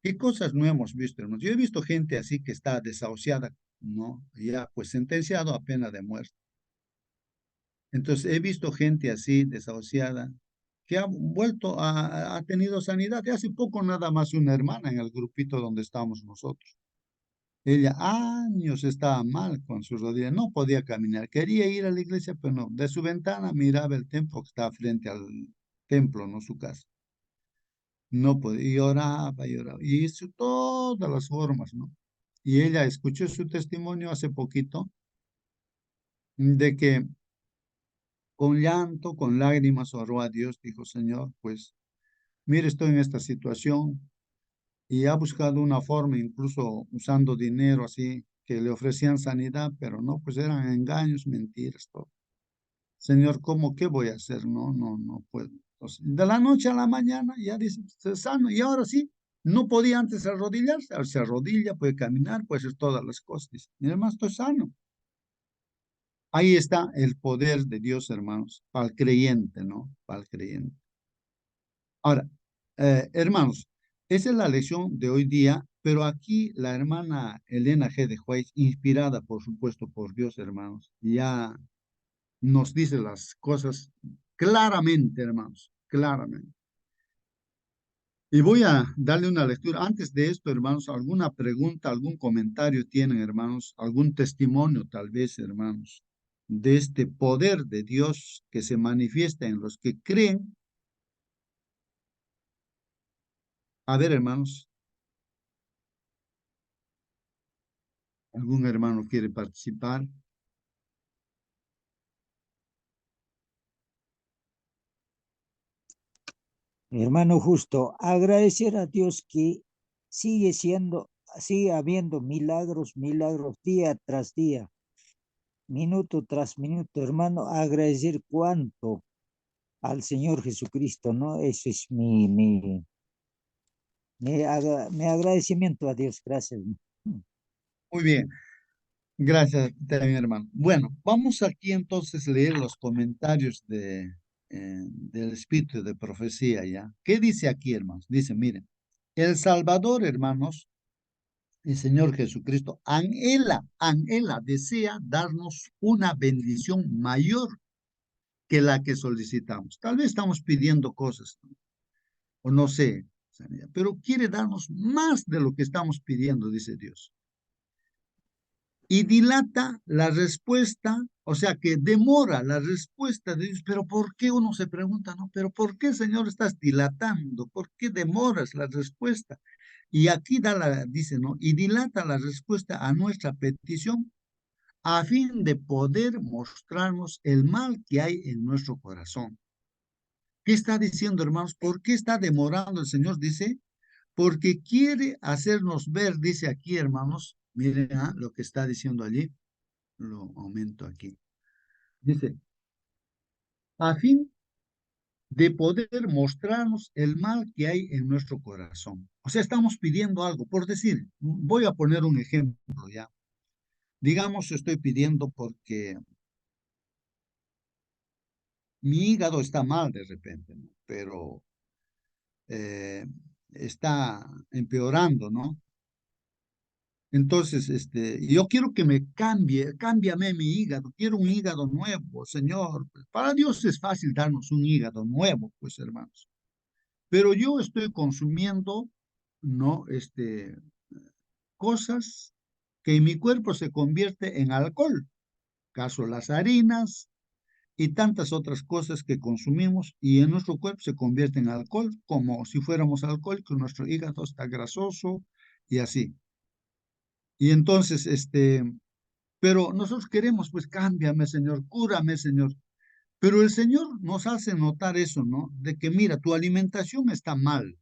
¿Qué cosas no hemos visto, hermanos? Yo he visto gente así que está desahuciada, ¿no? Ya pues sentenciado a pena de muerte. Entonces he visto gente así desahuciada que ha vuelto ha tenido sanidad. Y hace poco nada más una hermana en el grupito donde estábamos nosotros. Ella años estaba mal con su rodilla, no podía caminar, quería ir a la iglesia, pero no. De su ventana miraba el templo que estaba frente al templo, no su casa. No podía, y lloraba, y hizo todas las formas, ¿no? Y ella escuchó su testimonio hace poquito de que con llanto, con lágrimas oró a Dios, dijo, Señor, pues mire, estoy en esta situación y ha buscado una forma, incluso usando dinero así, que le ofrecían sanidad, pero no, pues eran engaños, mentiras, todo. Señor, ¿cómo qué voy a hacer? No, no, no puedo. Entonces, de la noche a la mañana ya dice, "Estoy sano", y ahora sí, no podía antes arrodillarse, ahora se arrodilla, puede caminar, puede hacer todas las cosas. Dice, mira, hermano, estoy sano. Ahí está el poder de Dios, hermanos, para el creyente, ¿no? Para el creyente. Ahora, hermanos, esa es la lección de hoy día, pero aquí la hermana Elena G. de White, inspirada, por supuesto, por Dios, hermanos, ya nos dice las cosas claramente, hermanos, claramente. Y voy a darle una lectura. Antes de esto, hermanos, alguna pregunta, algún comentario tienen, hermanos, algún testimonio, tal vez, hermanos, de este poder de Dios que se manifiesta en los que creen. A ver, hermanos, ¿algún hermano quiere participar? Hermano justo, agradecer a Dios que sigue habiendo milagros, milagros día tras día, minuto tras minuto, hermano, agradecer cuánto al Señor Jesucristo, ¿no? Eso es mi agradecimiento a Dios, gracias. Muy bien, gracias también, hermano. Bueno, vamos aquí entonces a leer los comentarios del espíritu de profecía, ¿ya? ¿Qué dice aquí, hermanos? Dice, miren, el Salvador, hermanos, el Señor Jesucristo, anhela, desea darnos una bendición mayor que la que solicitamos. Tal vez estamos pidiendo cosas, ¿no? O no sé, pero quiere darnos más de lo que estamos pidiendo, dice Dios. Y dilata la respuesta, o sea que demora la respuesta de Dios. Pero ¿por qué uno se pregunta, no? Pero ¿por qué, Señor, estás dilatando? ¿Por qué demoras la respuesta? Y aquí dice, ¿no? Y dilata la respuesta a nuestra petición a fin de poder mostrarnos el mal que hay en nuestro corazón. ¿Qué está diciendo, hermanos? ¿Por qué está demorando el Señor? Dice, porque quiere hacernos ver, dice aquí, hermanos, miren lo que está diciendo allí, lo aumento aquí. Dice, a fin de poder mostrarnos el mal que hay en nuestro corazón. O sea, estamos pidiendo algo. Por decir, voy a poner un ejemplo ya. Digamos, estoy pidiendo porque mi hígado está mal de repente, ¿no? Pero eh, está empeorando, ¿no? Entonces, yo quiero que me cámbiame mi hígado, quiero un hígado nuevo, Señor. Para Dios es fácil darnos un hígado nuevo, pues, hermanos. Pero yo estoy consumiendo, ¿no? Cosas que en mi cuerpo se convierte en alcohol. Caso las harinas, y tantas otras cosas que consumimos y en nuestro cuerpo se convierte en alcohol, como si fuéramos alcohólicos, nuestro hígado está grasoso y así. Y entonces, pero nosotros queremos, pues cámbiame, Señor, cúrame, Señor. Pero el Señor nos hace notar eso, ¿no? De que mira, tu alimentación está mal.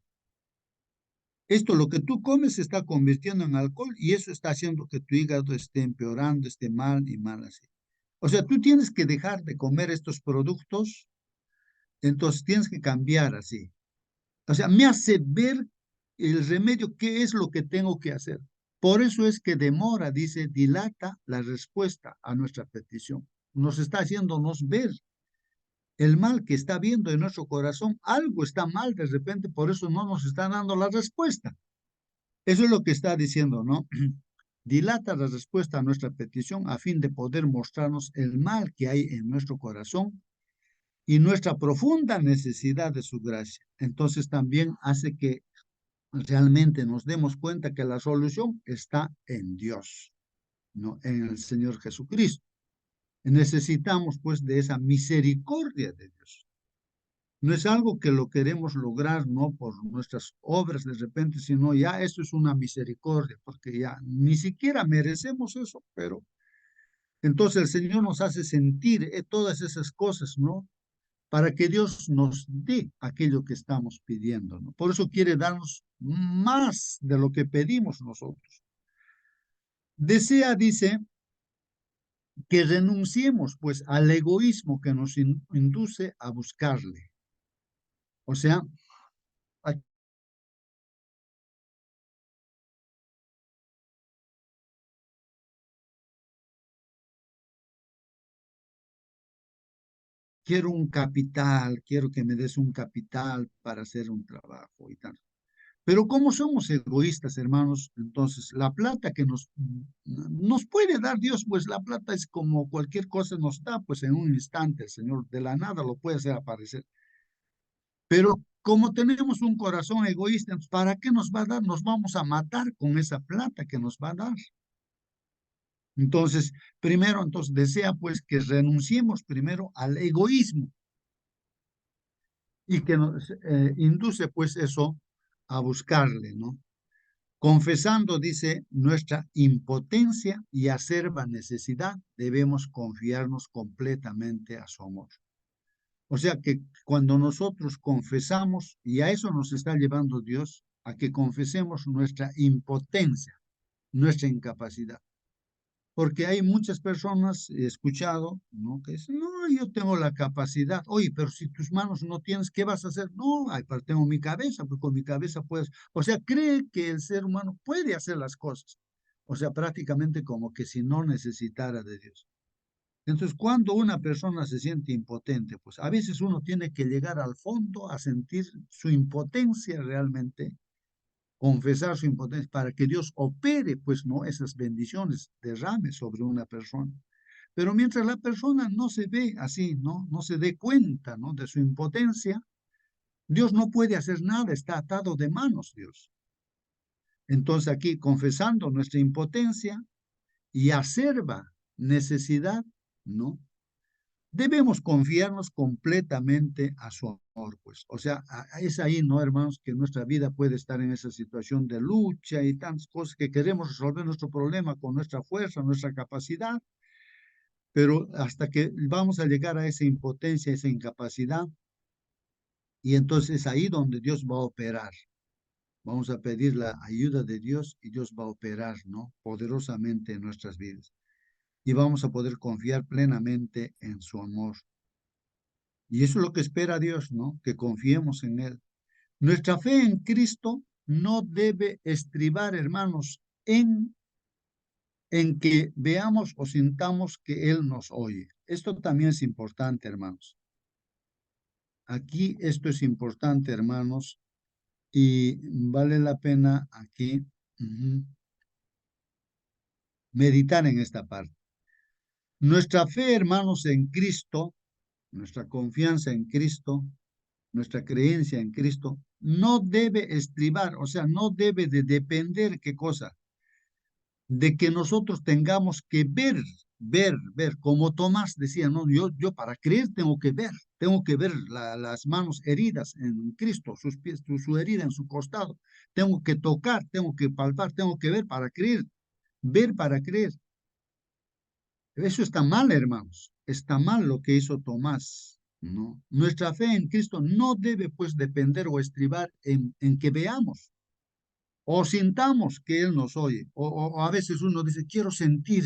Esto, lo que tú comes, se está convirtiendo en alcohol y eso está haciendo que tu hígado esté empeorando, esté mal y mal así. O sea, tú tienes que dejar de comer estos productos, entonces tienes que cambiar así. O sea, me hace ver el remedio, qué es lo que tengo que hacer. Por eso es que demora, dice, dilata la respuesta a nuestra petición. Nos está haciéndonos ver el mal que está viendo en nuestro corazón. Algo está mal de repente, por eso no nos está dando la respuesta. Eso es lo que está diciendo, ¿no? Dilata la respuesta a nuestra petición a fin de poder mostrarnos el mal que hay en nuestro corazón y nuestra profunda necesidad de su gracia. Entonces también hace que realmente nos demos cuenta que la solución está en Dios, no en el Señor Jesucristo. Necesitamos pues de esa misericordia de Dios. No es algo que lo queremos lograr, no por nuestras obras de repente, sino ya esto es una misericordia, porque ya ni siquiera merecemos eso, pero entonces el Señor nos hace sentir todas esas cosas, ¿no? Para que Dios nos dé aquello que estamos pidiendo, ¿no? Por eso quiere darnos más de lo que pedimos nosotros. Desea, dice, que renunciemos pues al egoísmo que nos induce a buscarle. O sea, quiero un capital, quiero que me des un capital para hacer un trabajo y tal. Pero como somos egoístas, hermanos, entonces la plata que nos puede dar Dios, pues la plata es como cualquier cosa nos da, pues en un instante el Señor de la nada lo puede hacer aparecer. Pero como tenemos un corazón egoísta, entonces, ¿para qué nos va a dar? Nos vamos a matar con esa plata que nos va a dar. Entonces, primero, entonces desea pues que renunciemos primero al egoísmo y que nos induce pues eso a buscarle, ¿no? Confesando, dice, nuestra impotencia y acerba necesidad, debemos confiarnos completamente a su amor. O sea que cuando nosotros confesamos, y a eso nos está llevando Dios, a que confesemos nuestra impotencia, nuestra incapacidad. Porque hay muchas personas, he escuchado, ¿no? Que dicen, no, yo tengo la capacidad. Oye, pero si tus manos no tienes, ¿qué vas a hacer? No, ay, pero tengo mi cabeza, pues con mi cabeza puedes. O sea, cree que el ser humano puede hacer las cosas. O sea, prácticamente como que si no necesitara de Dios. Entonces, cuando una persona se siente impotente, pues a veces uno tiene que llegar al fondo a sentir su impotencia realmente, confesar su impotencia para que Dios opere, pues, no, esas bendiciones, derrame sobre una persona. Pero mientras la persona no se ve así, no se dé cuenta, ¿no? De su impotencia, Dios no puede hacer nada, está atado de manos Dios. Entonces aquí, confesando nuestra impotencia y acerba necesidad, ¿no? Debemos confiarnos completamente a su amor, pues. O sea, es ahí, ¿no, hermanos? Que nuestra vida puede estar en esa situación de lucha y tantas cosas que queremos resolver nuestro problema con nuestra fuerza, nuestra capacidad, pero hasta que vamos a llegar a esa impotencia, esa incapacidad, y entonces es ahí donde Dios va a operar. Vamos a pedir la ayuda de Dios y Dios va a operar, ¿no? Poderosamente en nuestras vidas. Y vamos a poder confiar plenamente en su amor. Y eso es lo que espera Dios, ¿no? Que confiemos en Él. Nuestra fe en Cristo no debe estribar, hermanos, en que veamos o sintamos que Él nos oye. Esto también es importante, hermanos. Aquí esto es importante, hermanos, y vale la pena aquí meditar en esta parte. Nuestra fe, hermanos, en Cristo, nuestra confianza en Cristo, nuestra creencia en Cristo, no debe estribar, o sea, no debe de depender, ¿qué cosa? De que nosotros tengamos que ver ver, como Tomás decía, no, yo para creer tengo que ver las manos heridas en Cristo, sus pies, su herida en su costado, tengo que tocar, tengo que palpar, tengo que ver para creer. Eso está mal, hermanos, está mal lo que hizo Tomás, ¿no? Nuestra fe en Cristo no debe pues depender o estribar en que veamos o sintamos que Él nos oye, o a veces uno dice, quiero sentir,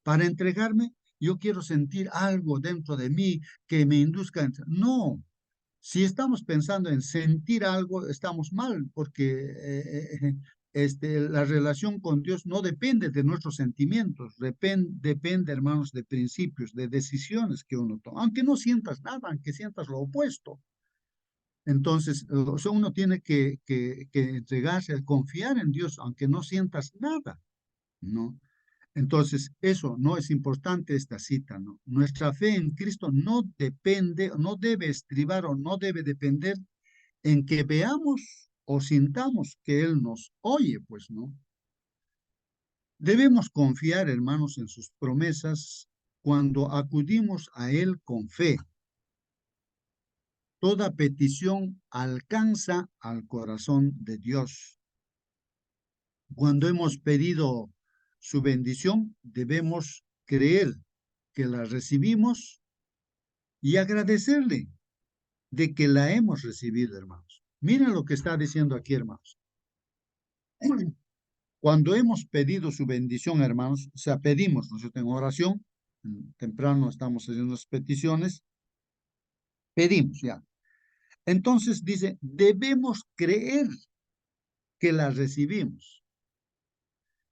para entregarme, yo quiero sentir algo dentro de mí que me induzca. No, si estamos pensando en sentir algo, estamos mal, porque la relación con Dios no depende de nuestros sentimientos, depende, hermanos, de principios, de decisiones que uno toma, aunque no sientas nada, aunque sientas lo opuesto. Entonces, o sea, uno tiene que entregarse, confiar en Dios, aunque no sientas nada, ¿no? Entonces, eso no es importante esta cita, ¿no? Nuestra fe en Cristo no depende, no debe estribar o no debe depender en que veamos o sintamos que Él nos oye, pues, ¿no? Debemos confiar, hermanos, en sus promesas cuando acudimos a Él con fe. Toda petición alcanza al corazón de Dios. Cuando hemos pedido su bendición, debemos creer que la recibimos y agradecerle de que la hemos recibido, hermanos. Miren lo que está diciendo aquí, hermanos. Cuando hemos pedido su bendición, hermanos, o sea, pedimos, nosotros en oración, temprano estamos haciendo las peticiones, pedimos ya. Entonces dice, debemos creer que la recibimos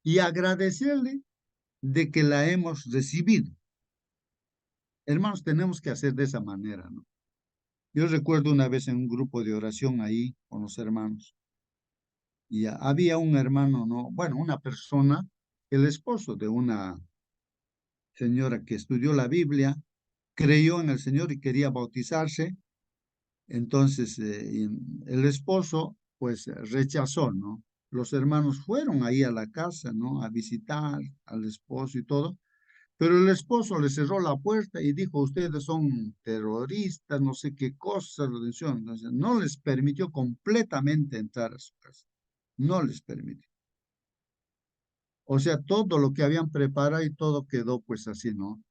y agradecerle de que la hemos recibido. Hermanos, tenemos que hacer de esa manera, ¿no? Yo recuerdo una vez en un grupo de oración ahí con los hermanos, y había un hermano, ¿no? Bueno, una persona, el esposo de una señora que estudió la Biblia, creyó en el Señor y quería bautizarse, entonces el esposo pues rechazó, ¿no? Los hermanos fueron ahí a la casa, ¿no? A visitar al esposo y todo, pero el esposo le cerró la puerta y dijo, ustedes son terroristas, no sé qué cosas, lo dijo. Entonces, no les permitió completamente entrar a su casa, no les permitió. O sea, todo lo que habían preparado y todo quedó pues así, ¿no?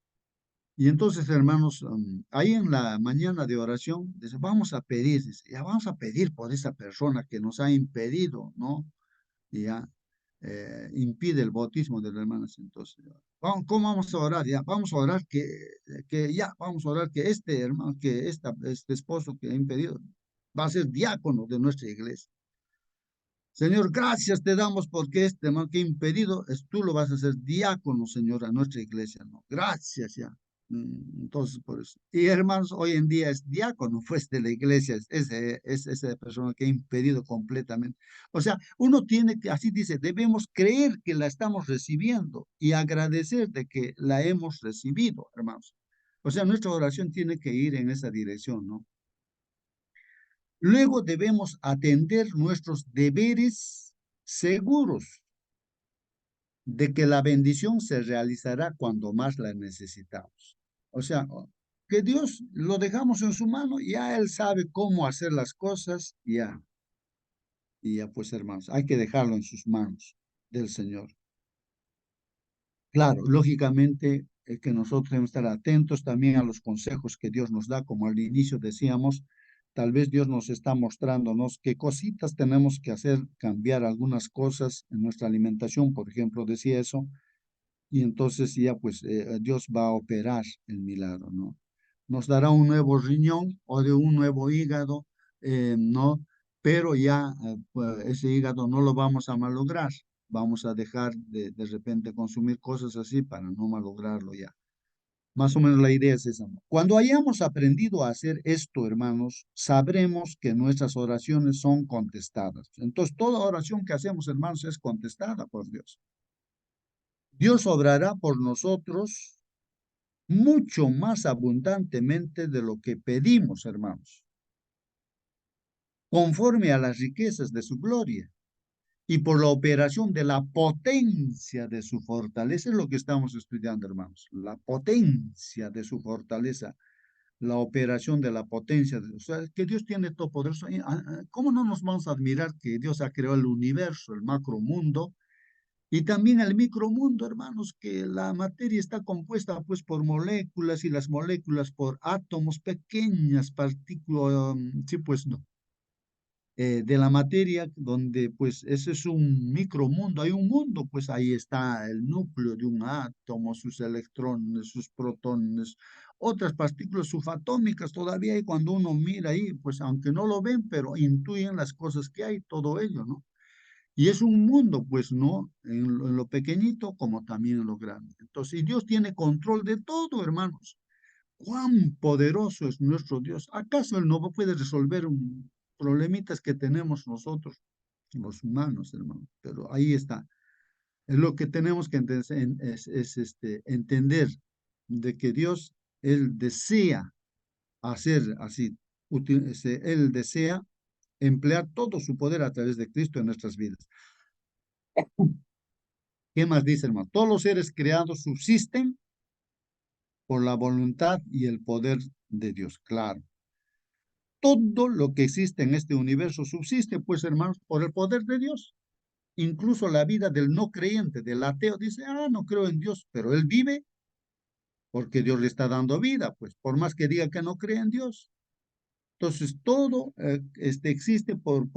Y entonces, hermanos, ahí en la mañana de oración, dice, vamos a pedir, dice, ya vamos a pedir por esa persona que nos ha impedido, ¿no? Y ya impide el bautismo de los hermanos. Entonces, ¿cómo vamos a orar? Ya, vamos a orar vamos a orar que este hermano, este esposo que ha impedido, va a ser diácono de nuestra iglesia. Señor, gracias te damos porque este hermano que ha impedido, tú lo vas a hacer diácono, Señor, a nuestra iglesia, ¿no? Gracias ya. Entonces, por eso. Y hermanos, hoy en día es diácono, pues, de la iglesia, es esa persona que ha impedido completamente. O sea, uno tiene que, así dice, debemos creer que la estamos recibiendo y agradecer de que la hemos recibido, hermanos. O sea, nuestra oración tiene que ir en esa dirección, ¿no? Luego debemos atender nuestros deberes seguros de que la bendición se realizará cuando más la necesitamos. O sea, que Dios lo dejamos en su mano, ya Él sabe cómo hacer las cosas, y ya pues hermanos, hay que dejarlo en sus manos del Señor. Claro, lógicamente que nosotros debemos estar atentos también a los consejos que Dios nos da, como al inicio decíamos, tal vez Dios nos está mostrándonos qué cositas tenemos que hacer, cambiar algunas cosas en nuestra alimentación, por ejemplo, decía eso, y entonces ya pues Dios va a operar el milagro, ¿no? Nos dará un nuevo riñón o de un nuevo hígado, ¿no? Pero ya pues, ese hígado no lo vamos a malograr, vamos a dejar de repente consumir cosas así para no malograrlo ya. Más o menos la idea es esa, ¿no? Cuando hayamos aprendido a hacer esto, hermanos, sabremos que nuestras oraciones son contestadas. Entonces, toda oración que hacemos, hermanos, es contestada por Dios. Dios obrará por nosotros mucho más abundantemente de lo que pedimos, hermanos, conforme a las riquezas de su gloria, y por la operación de la potencia de su fortaleza, es lo que estamos estudiando, hermanos, la potencia de su fortaleza, la operación de la potencia, o sea, que Dios tiene todo poderoso. ¿Cómo no nos vamos a admirar que Dios ha creado el universo, el macromundo, y también el micromundo, hermanos, que la materia está compuesta pues por moléculas y las moléculas por átomos, pequeñas partículas, sí, pues no, de la materia, donde pues ese es un micromundo, hay un mundo, pues ahí está el núcleo de un átomo, sus electrones, sus protones, otras partículas subatómicas todavía hay cuando uno mira ahí, pues aunque no lo ven, pero intuyen las cosas que hay, todo ello, ¿no? Y es un mundo, pues, ¿no? En lo pequeñito como también en lo grande. Entonces, y Dios tiene control de todo, hermanos. ¿Cuán poderoso es nuestro Dios? ¿Acaso Él no puede resolver un problemitas que tenemos nosotros, los humanos, hermano? Pero ahí está. Es lo que tenemos que entender de que Dios, Él desea hacer así. Él desea emplear todo su poder a través de Cristo en nuestras vidas. ¿Qué más dice, hermano? Todos los seres creados subsisten por la voluntad y el poder de Dios. Claro. Todo lo que existe en este universo subsiste, pues, hermanos, por el poder de Dios. Incluso la vida del no creyente, del ateo, dice, no creo en Dios, pero él vive porque Dios le está dando vida, pues, por más que diga que no cree en Dios. Entonces, todo existe por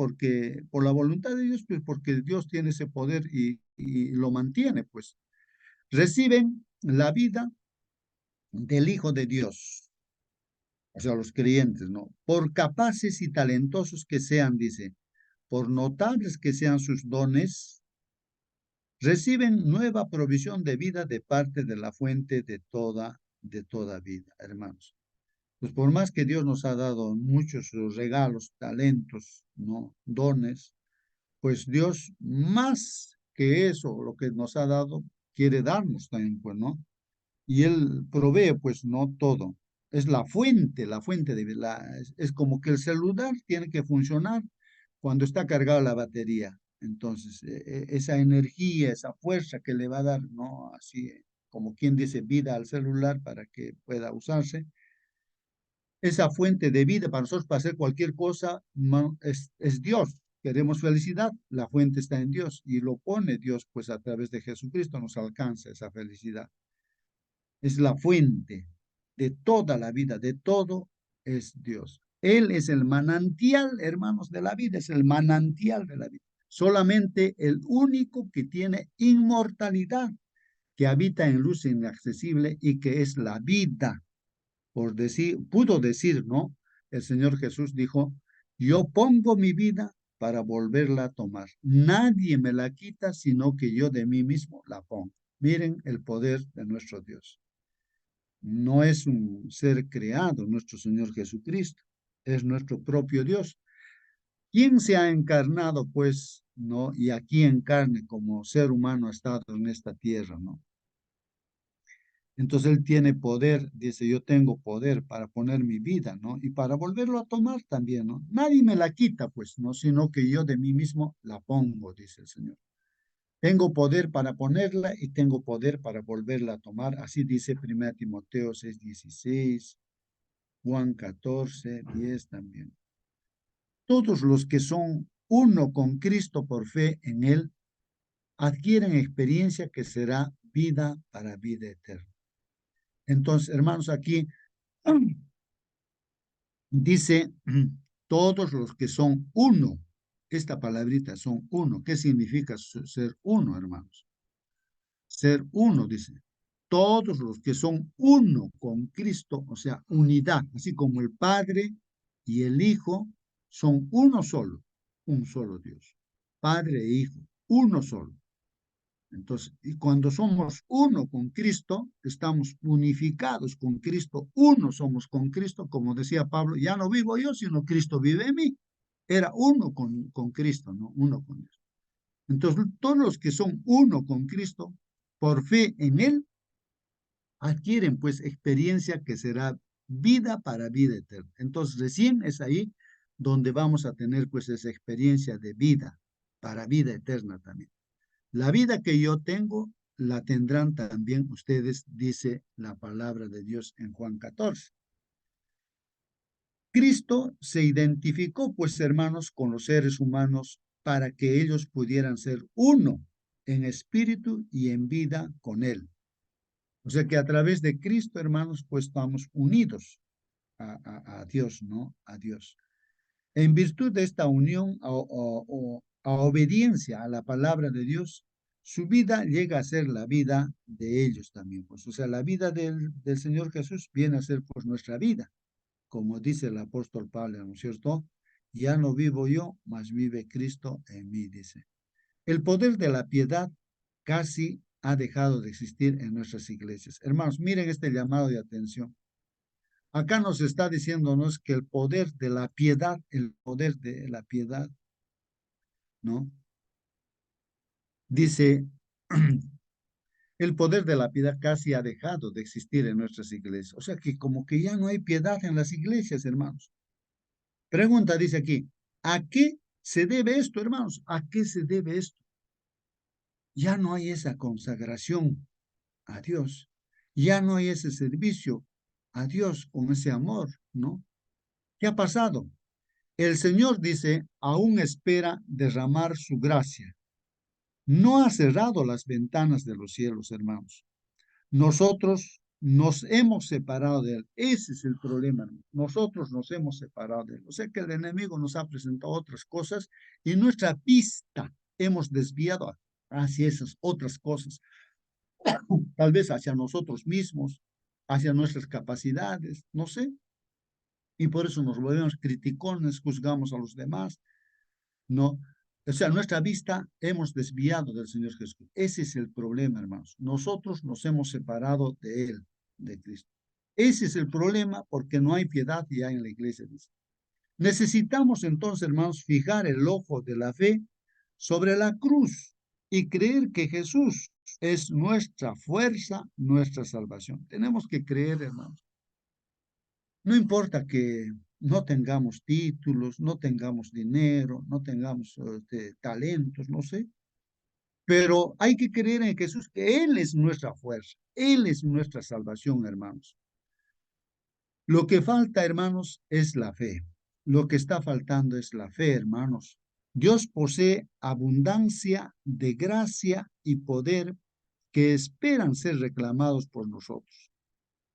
la voluntad de Dios, pues, porque Dios tiene ese poder y lo mantiene, pues. Reciben la vida del Hijo de Dios, o sea, los creyentes, ¿no? Por capaces y talentosos que sean, dice, por notables que sean sus dones, reciben nueva provisión de vida de parte de la fuente de toda vida, hermanos. Pues por más que Dios nos ha dado muchos regalos, talentos, ¿no? Dones, pues Dios más que eso, lo que nos ha dado, quiere darnos también, pues, ¿no? Y Él provee, pues, no todo. Es la fuente de vida. Es como que el celular tiene que funcionar cuando está cargada la batería. Entonces, esa energía, esa fuerza que le va a dar, ¿no? Así como quien dice vida al celular para que pueda usarse, esa fuente de vida para nosotros, para hacer cualquier cosa, es Dios. Queremos felicidad, la fuente está en Dios y lo pone Dios, pues a través de Jesucristo nos alcanza esa felicidad. Es la fuente de toda la vida, de todo es Dios. Él es el manantial, hermanos, de la vida, es el manantial de la vida. Solamente el único que tiene inmortalidad, que habita en luz inaccesible y que es la vida. Por decir, pudo decir, ¿no? El Señor Jesús dijo, yo pongo mi vida para volverla a tomar. Nadie me la quita, sino que yo de mí mismo la pongo. Miren el poder de nuestro Dios. No es un ser creado, nuestro Señor Jesucristo, es nuestro propio Dios. ¿Quién se ha encarnado, pues, no? Y aquí en carne como ser humano ha estado en esta tierra, ¿no? Entonces Él tiene poder, dice, yo tengo poder para poner mi vida, ¿no? Y para volverlo a tomar también, ¿no? Nadie me la quita, pues, ¿no? Sino que yo de mí mismo la pongo, dice el Señor. Tengo poder para ponerla y tengo poder para volverla a tomar. Así dice 1 Timoteo 6:16, Juan 14:10 también. Todos los que son uno con Cristo por fe en Él adquieren experiencia que será vida para vida eterna. Entonces, hermanos, aquí dice todos los que son uno. Esta palabrita son uno. ¿Qué significa ser uno, hermanos? Ser uno, dice. Todos los que son uno con Cristo, o sea, unidad, así como el Padre y el Hijo son uno solo, un solo Dios. Padre e Hijo, uno solo. Entonces, y cuando somos uno con Cristo, estamos unificados con Cristo, uno somos con Cristo, como decía Pablo, ya no vivo yo, sino Cristo vive en mí. Era uno con Cristo, ¿no? Uno con Dios. Entonces, todos los que son uno con Cristo, por fe en Él, adquieren pues experiencia que será vida para vida eterna. Entonces, recién es ahí donde vamos a tener pues esa experiencia de vida para vida eterna también. La vida que yo tengo, la tendrán también ustedes, dice la palabra de Dios en Juan 14. Cristo se identificó, pues, hermanos, con los seres humanos para que ellos pudieran ser uno en espíritu y en vida con Él. O sea que a través de Cristo, hermanos, pues estamos unidos a Dios, ¿no? A Dios. En virtud de esta unión a obediencia a la palabra de Dios, su vida llega a ser la vida de ellos también. Pues, o sea, la vida del Señor Jesús viene a ser pues nuestra vida, como dice el apóstol Pablo, ¿no es cierto? Ya no vivo yo, mas vive Cristo en mí, dice. El poder de la piedad casi ha dejado de existir en nuestras iglesias. Hermanos, miren este llamado de atención. Acá nos está diciéndonos que el poder de la piedad, ¿no? Dice, el poder de la piedad casi ha dejado de existir en nuestras iglesias. O sea que como que ya no hay piedad en las iglesias, hermanos. Pregunta, dice aquí, ¿a qué se debe esto, hermanos? ¿A qué se debe esto? Ya no hay esa consagración a Dios. Ya no hay ese servicio a Dios con ese amor, ¿no? ¿Qué ha pasado? El Señor dice, aún espera derramar su gracia. No ha cerrado las ventanas de los cielos, hermanos. Nosotros nos hemos separado de Él. Ese es el problema, hermanos. Nosotros nos hemos separado de Él. O sea que el enemigo nos ha presentado otras cosas y nuestra pista hemos desviado hacia esas otras cosas. Tal vez hacia nosotros mismos, hacia nuestras capacidades, no sé. Y por eso nos volvemos criticones, juzgamos a los demás, ¿no? O sea, nuestra vista hemos desviado del Señor Jesús. Ese es el problema, hermanos. Nosotros nos hemos separado de Él, de Cristo. Ese es el problema porque no hay piedad ya en la iglesia. Dice. Necesitamos entonces, hermanos, fijar el ojo de la fe sobre la cruz y creer que Jesús es nuestra fuerza, nuestra salvación. Tenemos que creer, hermanos. No importa que no tengamos títulos, no tengamos dinero, no tengamos talentos, no sé, pero hay que creer en Jesús, que Él es nuestra fuerza, Él es nuestra salvación, hermanos. Lo que falta, hermanos, es la fe. Lo que está faltando es la fe, hermanos. Dios posee abundancia de gracia y poder que esperan ser reclamados por nosotros.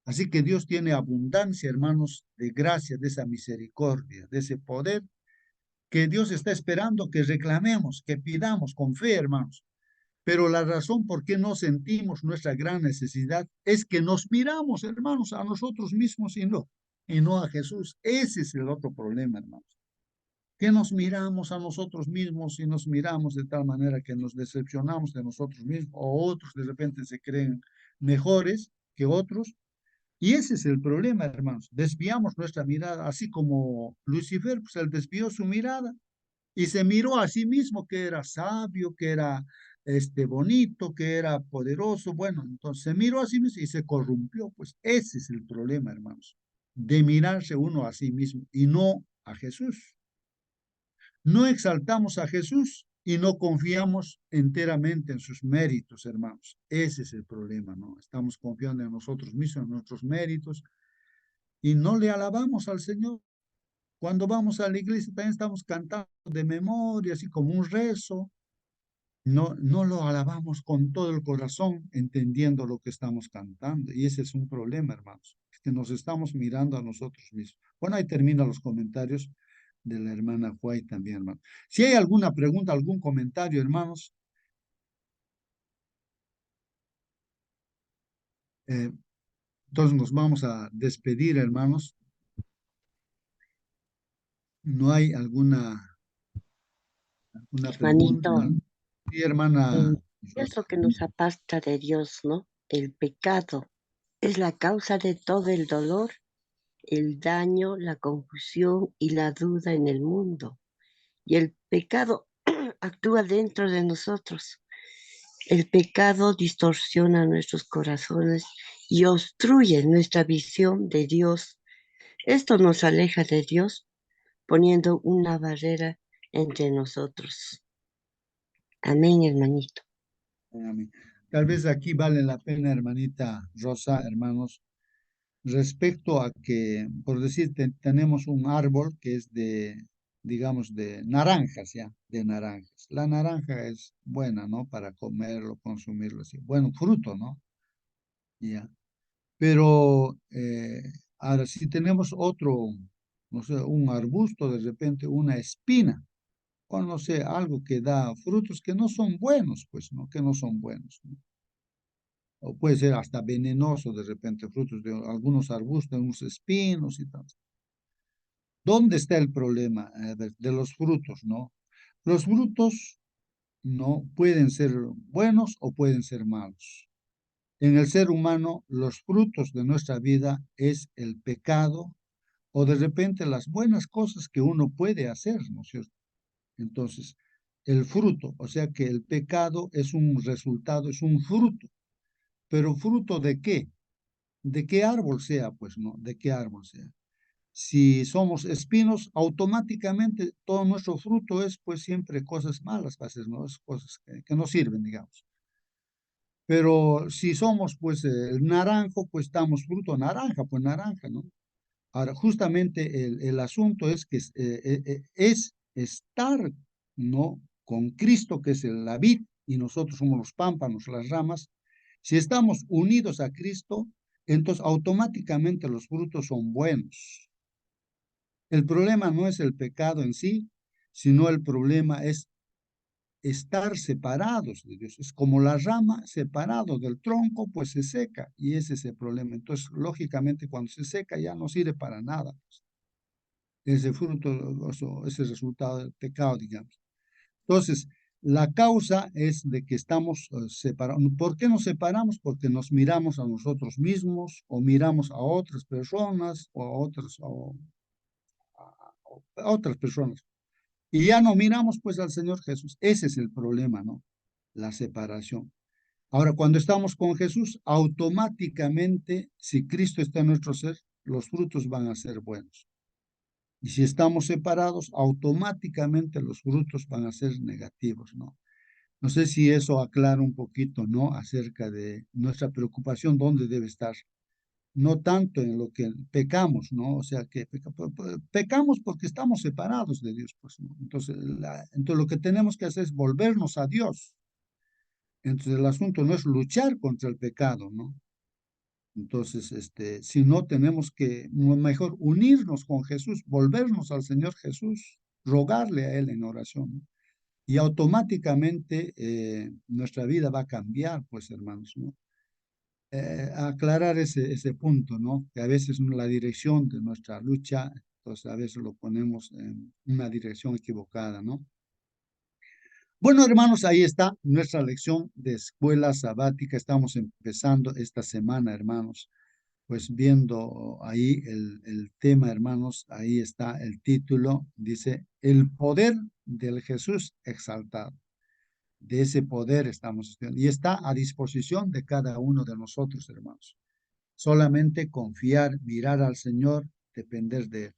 Así que Dios tiene abundancia, hermanos, de gracia, de esa misericordia, de ese poder que Dios está esperando que reclamemos, que pidamos con fe, hermanos. Pero la razón por qué no sentimos nuestra gran necesidad es que nos miramos, hermanos, a nosotros mismos y no a Jesús. Ese es el otro problema, hermanos. Que nos miramos a nosotros mismos y nos miramos de tal manera que nos decepcionamos de nosotros mismos o otros de repente se creen mejores que otros. Y ese es el problema, hermanos. Desviamos nuestra mirada, así como Lucifer, pues él desvió su mirada y se miró a sí mismo que era sabio, que era bonito, que era poderoso. Bueno, entonces se miró a sí mismo y se corrompió. Pues ese es el problema, hermanos, de mirarse uno a sí mismo y no a Jesús. No exaltamos a Jesús y no confiamos enteramente en sus méritos, hermanos. Ese es el problema, ¿no? Estamos confiando en nosotros mismos, en nuestros méritos, y no le alabamos al Señor. Cuando vamos a la iglesia también estamos cantando de memoria, así como un rezo. No lo alabamos con todo el corazón, entendiendo lo que estamos cantando. Y ese es un problema, hermanos, que nos estamos mirando a nosotros mismos. Bueno, ahí terminan los comentarios de la hermana Juay también, hermano. Si hay alguna pregunta, algún comentario, hermanos, entonces nos vamos a despedir, hermanos. ¿No hay alguna Hermanito, pregunta? Sí, hermana. ¿qué es lo que nos aparta de Dios, no? El pecado es la causa de todo el dolor, el daño, la confusión y la duda en el mundo. Y el pecado actúa dentro de nosotros. El pecado distorsiona nuestros corazones y obstruye nuestra visión de Dios. Esto nos aleja de Dios, poniendo una barrera entre nosotros. Amén, hermanito. Amén. Tal vez aquí vale la pena, hermanita Rosa, hermanos, respecto a que, por decir, tenemos un árbol que es de, digamos, de naranjas, ya, de naranjas. La naranja es buena, ¿no? Para comerlo, consumirlo, así. Bueno, fruto, ¿no? Ya. Pero ahora, si tenemos otro, no sé, un arbusto, de repente una espina, o no sé, algo que da frutos que no son buenos, pues, ¿no? Que no son buenos, ¿no? O puede ser hasta venenoso de repente, frutos de algunos arbustos, unos espinos y tal. ¿Dónde está el problema de los frutos, no? Los frutos no pueden ser buenos o pueden ser malos. En el ser humano, los frutos de nuestra vida es el pecado o de repente las buenas cosas que uno puede hacer, ¿no es cierto? Entonces, el fruto, o sea que el pecado es un resultado, es un fruto, pero ¿fruto de qué? De qué árbol sea, pues, ¿no? De qué árbol sea. Si somos espinos, automáticamente todo nuestro fruto es, pues, siempre cosas malas, a veces, ¿no? Es cosas que no sirven, digamos. Pero si somos, pues, el naranjo, pues, damos fruto naranja, pues, naranja, ¿no? Ahora, justamente el asunto es que es estar, ¿no? Con Cristo, que es la vid, y nosotros somos los pámpanos, las ramas. Si estamos unidos a Cristo, entonces automáticamente los frutos son buenos. El problema no es el pecado en sí, sino el problema es estar separados de Dios. Es como la rama separado del tronco, pues se seca, y ese es el problema. Entonces, lógicamente, cuando se seca ya no sirve para nada, pues, ese fruto, ese resultado del pecado, digamos. Entonces, la causa es de que estamos separados. ¿Por qué nos separamos? Porque nos miramos a nosotros mismos o miramos a otras personas o a otras personas. Y ya no miramos pues al Señor Jesús. Ese es el problema, ¿no? La separación. Ahora, cuando estamos con Jesús, automáticamente, si Cristo está en nuestro ser, los frutos van a ser buenos. Y si estamos separados, automáticamente los frutos van a ser negativos, ¿no? No sé si eso aclara un poquito, ¿no? Acerca de nuestra preocupación, dónde debe estar. No tanto en lo que pecamos, ¿no? O sea, que pecamos porque estamos separados de Dios, pues, ¿no? Entonces lo que tenemos que hacer es volvernos a Dios. Entonces el asunto no es luchar contra el pecado, ¿no? Entonces, si no tenemos que, mejor unirnos con Jesús, volvernos al Señor Jesús, rogarle a Él en oración, ¿no? Y automáticamente nuestra vida va a cambiar, pues, hermanos, ¿no? Aclarar ese punto, ¿no? Que a veces la dirección de nuestra lucha, pues a veces lo ponemos en una dirección equivocada, ¿no? Bueno, hermanos, ahí está nuestra lección de escuela sabática. Estamos empezando esta semana, hermanos, pues viendo ahí el tema, hermanos, ahí está el título, dice, el poder del Jesús exaltado. De ese poder estamos estudiando y está a disposición de cada uno de nosotros, hermanos. Solamente confiar, mirar al Señor, depender de Él.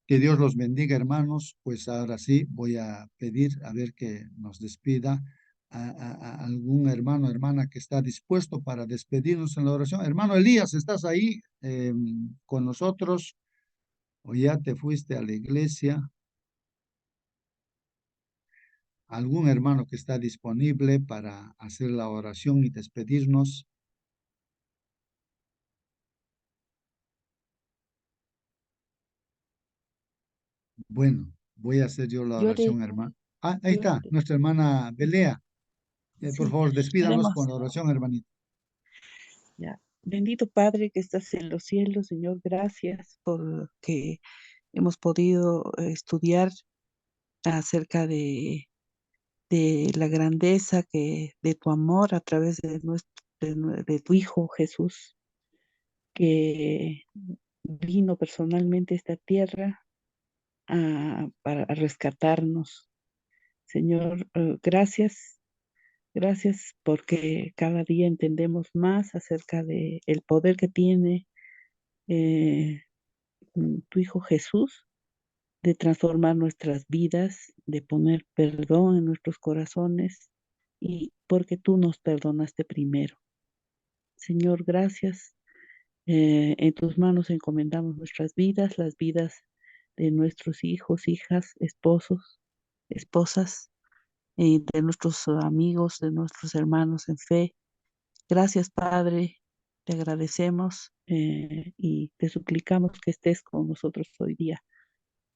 Que Dios los bendiga, hermanos. Pues ahora sí voy a pedir a ver que nos despida a algún hermano, hermana que está dispuesto para despedirnos en la oración. Hermano Elías, ¿estás ahí con nosotros o ya te fuiste a la iglesia? ¿Algún hermano que está disponible para hacer la oración y despedirnos? Bueno, voy a hacer yo la Yo le, oración, hermano. Ah, ahí yo está, le- nuestra hermana Belea. Por sí, favor, despídanos haremos con la oración, hermanito. ya. Bendito Padre que estás en los cielos, Señor, gracias por que hemos podido estudiar acerca de la grandeza de tu amor a través de tu Hijo Jesús, que vino personalmente a esta tierra para rescatarnos. Señor, gracias. Gracias porque cada día entendemos más acerca de el poder que tiene tu Hijo Jesús de transformar nuestras vidas, de poner perdón en nuestros corazones y porque tú nos perdonaste primero. Señor, gracias. En tus manos encomendamos nuestras vidas, las vidas de nuestros hijos, hijas, esposos, esposas, de nuestros amigos, de nuestros hermanos en fe. Gracias, Padre. Te agradecemos y te suplicamos que estés con nosotros hoy día.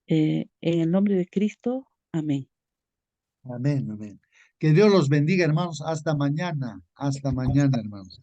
En el nombre de Cristo, amén. Amén, amén. Que Dios los bendiga, hermanos. Hasta mañana, hermanos.